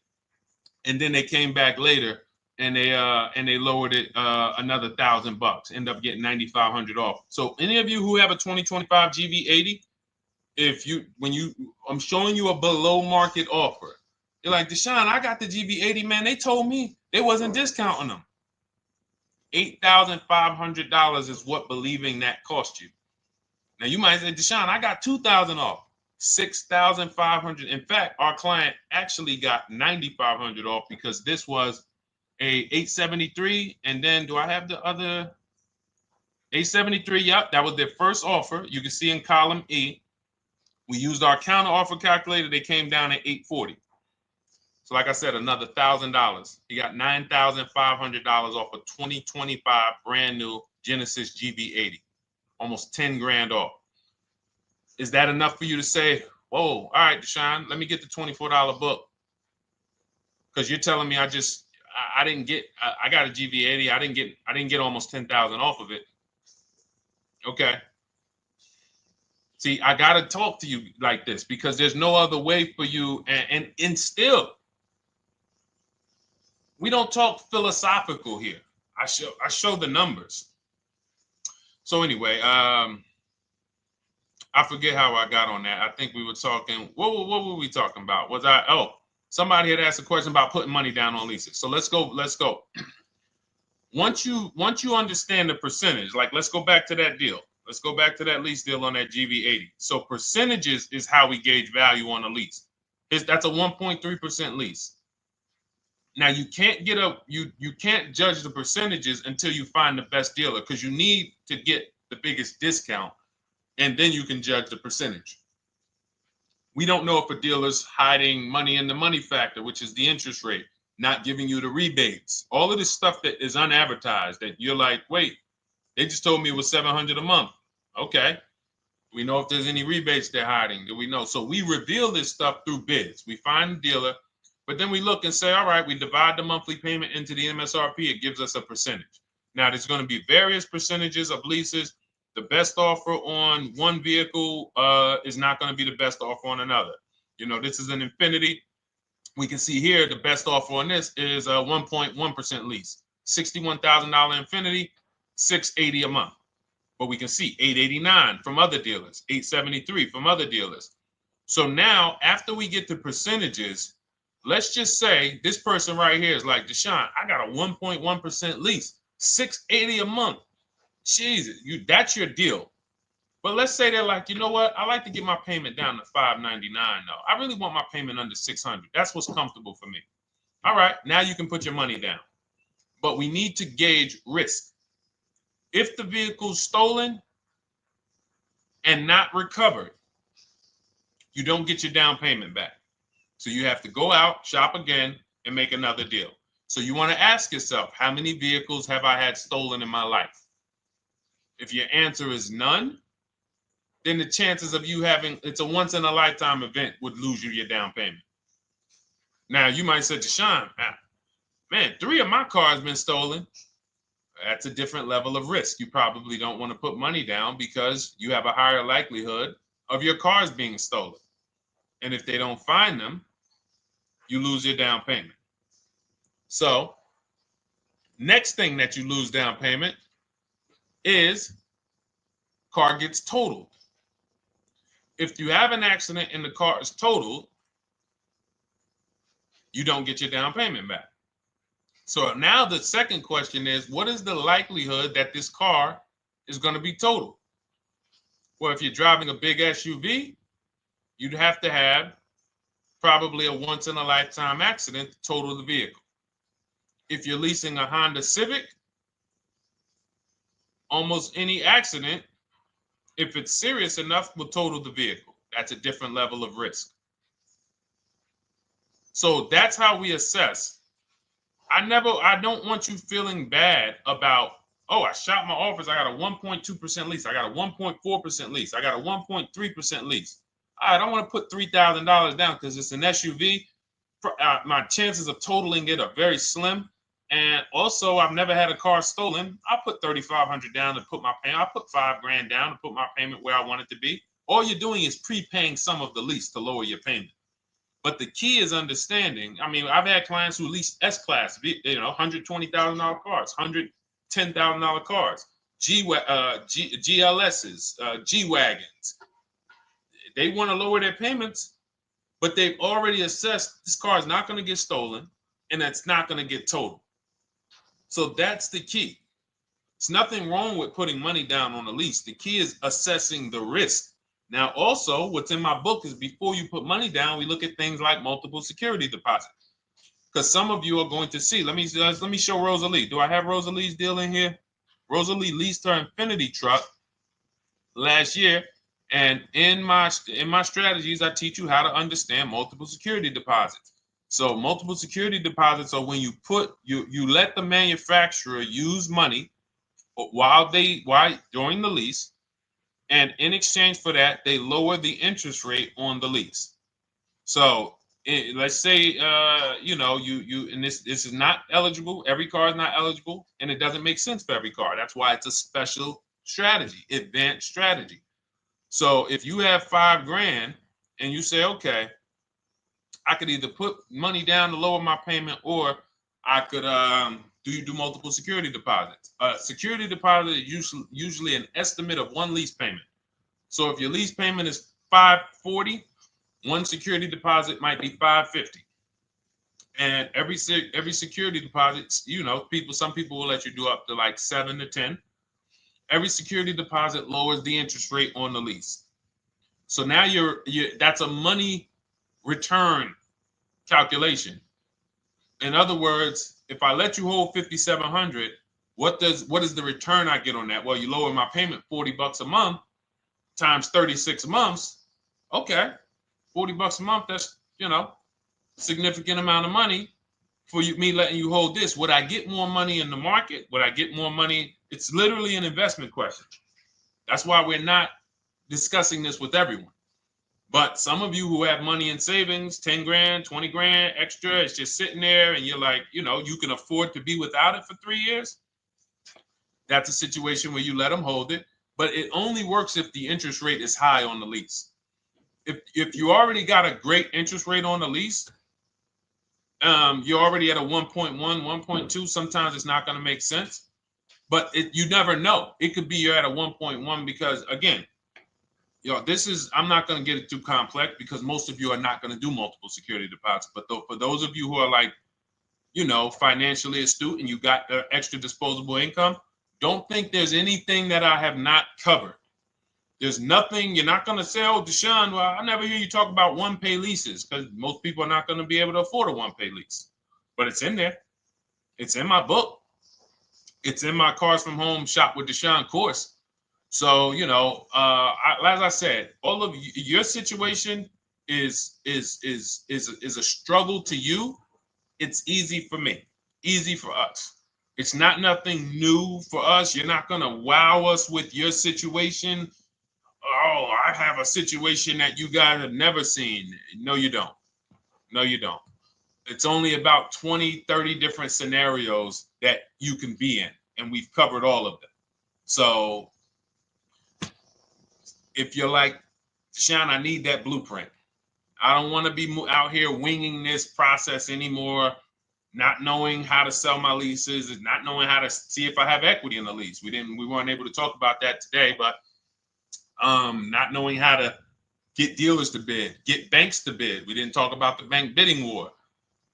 and then they came back later and they lowered it another $1,000. End up getting $9,500 off. So any of you who have a 2025 GV80, I'm showing you a below market offer. You're like, Deshone, I got the GV80, man. They told me they wasn't discounting them. $8,500 is what believing that cost you. Now you might say, Deshone, I got $2,000 off. $6,500. In fact, our client actually got $9,500 off because this was a 873. And then do I have the other 873? Yep, that was their first offer. You can see in column E. We used our counter offer calculator. They came down at 840. So like I said, another $1,000. He got $9,500 off a 2025 brand new Genesis GV80. almost 10 grand off. Is that enough for you to say, whoa, all right, Deshone, let me get the $24 book? Because you're telling me I didn't get, I got a GV80. I didn't get almost 10,000 off of it. Okay. See, I got to talk to you like this because there's no other way for you. And still, we don't talk philosophical here. I show the numbers. So anyway, I forget how I got on that. I think we were talking, what were we talking about? Somebody had asked a question about putting money down on leases. So let's go. Once you understand the percentage, like let's go back to that deal. Let's go back to that lease deal on that GV80. So percentages is how we gauge value on a lease. That's a 1.3% lease. Now you can't you can't judge the percentages until you find the best dealer, because you need to get the biggest discount, and then you can judge the percentage. We don't know if a dealer's hiding money in the money factor, which is the interest rate, not giving you the rebates, all of this stuff that is unadvertised that you're like, wait, they just told me it was $700 a month. Okay. We know if there's any rebates they're hiding. Do we know? So we reveal this stuff through bids. We find the dealer, but then we look and say, all right, we divide the monthly payment into the MSRP. It gives us a percentage. Now, there's going to be various percentages of leases. The best offer on one vehicle is not going to be the best offer on another. You know, this is an Infinity. We can see here the best offer on this is a 1.1% lease. $61,000 Infinity, $680 a month. But we can see $889 from other dealers, $873 from other dealers. So now, after we get the percentages, let's just say this person right here is like, Deshone, I got a 1.1% lease, $680 a month. Jesus, that's your deal. But let's say they're like, you know what? I like to get my payment down to $599 though. I really want my payment under $600. That's what's comfortable for me. All right, now you can put your money down. But we need to gauge risk. If the vehicle's stolen and not recovered, you don't get your down payment back. So you have to go out, shop again, and make another deal. So you want to ask yourself, how many vehicles have I had stolen in my life? If your answer is none, then the chances of you having, it's a once in a lifetime event, would lose you your down payment. Now you might say, Deshone, man, 3 of my cars been stolen. That's a different level of risk. You probably don't want to put money down because you have a higher likelihood of your cars being stolen. And if they don't find them, you lose your down payment. So next thing that you lose down payment is car gets totaled. If you have an accident and the car is totaled, you don't get your down payment back. So now the second question is, what is the likelihood that this car is going to be totaled? Well, if you're driving a big SUV, you'd have to have probably a once in a lifetime accident to total the vehicle. If you're leasing a Honda Civic, almost any accident, if it's serious enough, will total the vehicle. That's a different level of risk. So that's how we assess. I don't want you feeling bad about, oh, I shot my office. I got a 1.2% lease. I got a 1.4% lease. I got a 1.3% lease. I don't want to put $3,000 down because it's an SUV. My chances of totaling it are very slim. And also, I've never had a car stolen. I put $3,500 down to put my payment. I put $5,000 down to put my payment where I want it to be. All you're doing is prepaying some of the lease to lower your payment. But the key is understanding. I mean, I've had clients who lease S-Class, $120,000 cars, $110,000 cars, GLSs, G-Wagons. They want to lower their payments, but they've already assessed this car is not going to get stolen and it's not going to get totaled. So that's the key. There's nothing wrong with putting money down on a lease. The key is assessing the risk. Now, also, what's in my book is before you put money down, we look at things like multiple security deposits. Because some of you are going to see, let me show Rosalie. Do I have Rosalie's deal in here? Rosalie leased her Infinity truck last year. And in my strategies, I teach you how to understand multiple security deposits. So multiple security deposits are when you let the manufacturer use money during the lease And in exchange for that, they lower the interest rate on the lease. So let's say, and this is not eligible. Every car is not eligible, and it doesn't make sense for every car. That's why it's a special strategy, advanced strategy. So if you have $5,000 and you say, okay, I could either put money down to lower my payment, or I could do multiple security deposits. Security deposit is usually an estimate of one lease payment. So if your lease payment is $540, one security deposit might be $550. And every security deposit, some people will let you do up to like 7 to 10. Every security deposit lowers the interest rate on the lease. So now that's a money return calculation. In other words, if I let you hold $5,700, what is the return I get on that? Well, you lower my payment $40 a month times 36 months. Okay, $40 a month. That's significant amount of money for me letting you hold this. Would I get more money in the market? Would I get more money? It's literally an investment question. That's why we're not discussing this with everyone. But some of you who have money in savings, 10 grand, 20 grand extra, it's just sitting there, and you're like, you can afford to be without it for 3 years. That's a situation where you let them hold it, but it only works if the interest rate is high on the lease. If you already got a great interest rate on the lease, you're already at a 1.1, 1.2. Sometimes it's not going to make sense, but you never know. It could be you're at a 1.1 because, again, I'm not going to get it too complex because most of you are not going to do multiple security deposits. But for those of you who are like, financially astute and you got extra disposable income, don't think there's anything that I have not covered. There's nothing. You're not going to say, oh, Deshone, well, I never hear you talk about one-pay leases, because most people are not going to be able to afford a one-pay lease. But it's in there. It's in my book. It's in my Cars from Home Shop with Deshone course. So, as I said, all of your situation is a struggle to you. It's easy for me, easy for us. It's nothing new for us. You're not going to wow us with your situation. Oh, I have a situation that you guys have never seen. No, you don't. No, you don't. It's only about 20, 30 different scenarios that you can be in, and we've covered all of them. So if you're like, Deshone, I need that blueprint. I don't want to be out here winging this process anymore, not knowing how to sell my leases and not knowing how to see if I have equity in the lease. We weren't able to talk about that today, but not knowing how to get dealers to bid, get banks to bid. We didn't talk about the bank bidding war.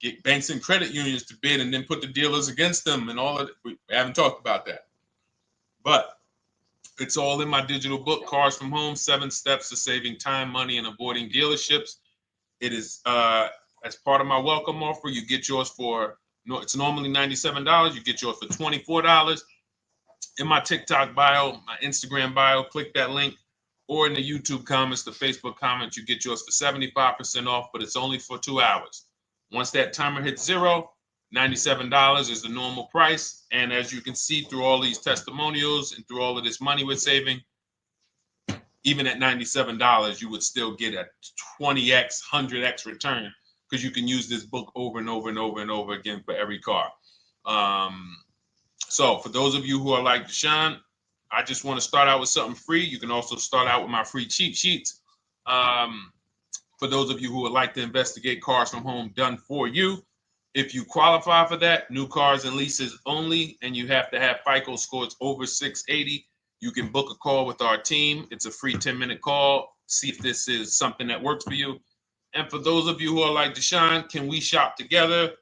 Get banks and credit unions to bid and then put the dealers against them and all of it. We haven't talked about that. But it's all in my digital book, Cars from Home, 7 Steps to Saving Time, Money, and Avoiding Dealerships. It is as part of my welcome offer. You get yours it's normally $97. You get yours for $24. In my TikTok bio, my Instagram bio, click that link, or in the YouTube comments, the Facebook comments, you get yours for 75% off, but it's only for 2 hours. Once that timer hits 0, $97 is the normal price. And as you can see through all these testimonials and through all of this money we're saving, even at $97, you would still get a 20x, 100x return, because you can use this book over and over and over and over again for every car. So for those of you who are like, Deshone, I just want to start out with something free. You can also start out with my free cheat sheets. For those of you who would like to investigate Cars from Home done for you, if you qualify for that, new cars and leases only, and you have to have FICO scores over 680, you can book a call with our team. It's a free 10-minute call. See if this is something that works for you. And for those of you who are like, Deshone, can we shop together?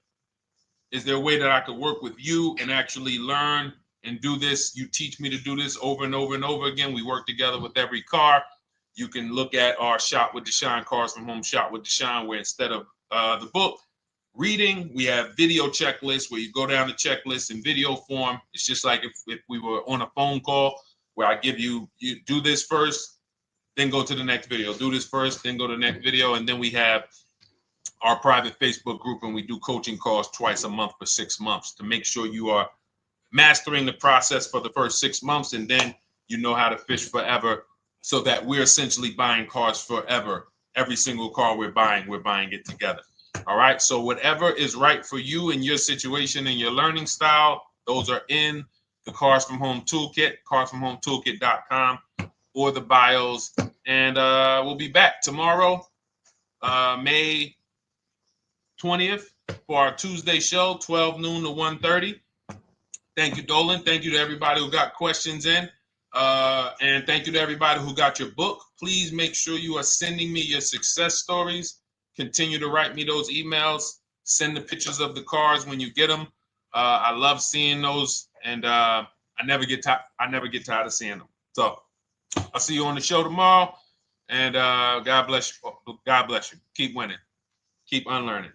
Is there a way that I could work with you and actually learn and do this? You teach me to do this over and over and over again. We work together with every car. You can look at our Shop with Deshone, Cars from Home Shop with Deshone, where instead of the book reading, we have video checklists where you go down the checklist in video form. It's just like if we were on a phone call, where I give you do this first, then go to the next video. Do this first, then go to the next video. And then we have our private Facebook group, and we do coaching calls twice a month for 6 months to make sure you are mastering the process for the first 6 months, and then you know how to fish forever so that we're essentially buying cars forever. Every single car we're buying it together. All right. So whatever is right for you and your situation and your learning style, those are in the Cars from Home Toolkit, carsfromhometoolkit.com, or the bios. And we'll be back tomorrow, May 20th, for our Tuesday show, 12 noon to 1:30. Thank you, Dolan. Thank you to everybody who got questions in. And thank you to everybody who got your book. Please make sure you are sending me your success stories. Continue to write me those emails. Send the pictures of the cars when you get them. I love seeing those, and I never get tired of seeing them. So I'll see you on the show tomorrow. And God bless you. God bless you. Keep winning. Keep unlearning.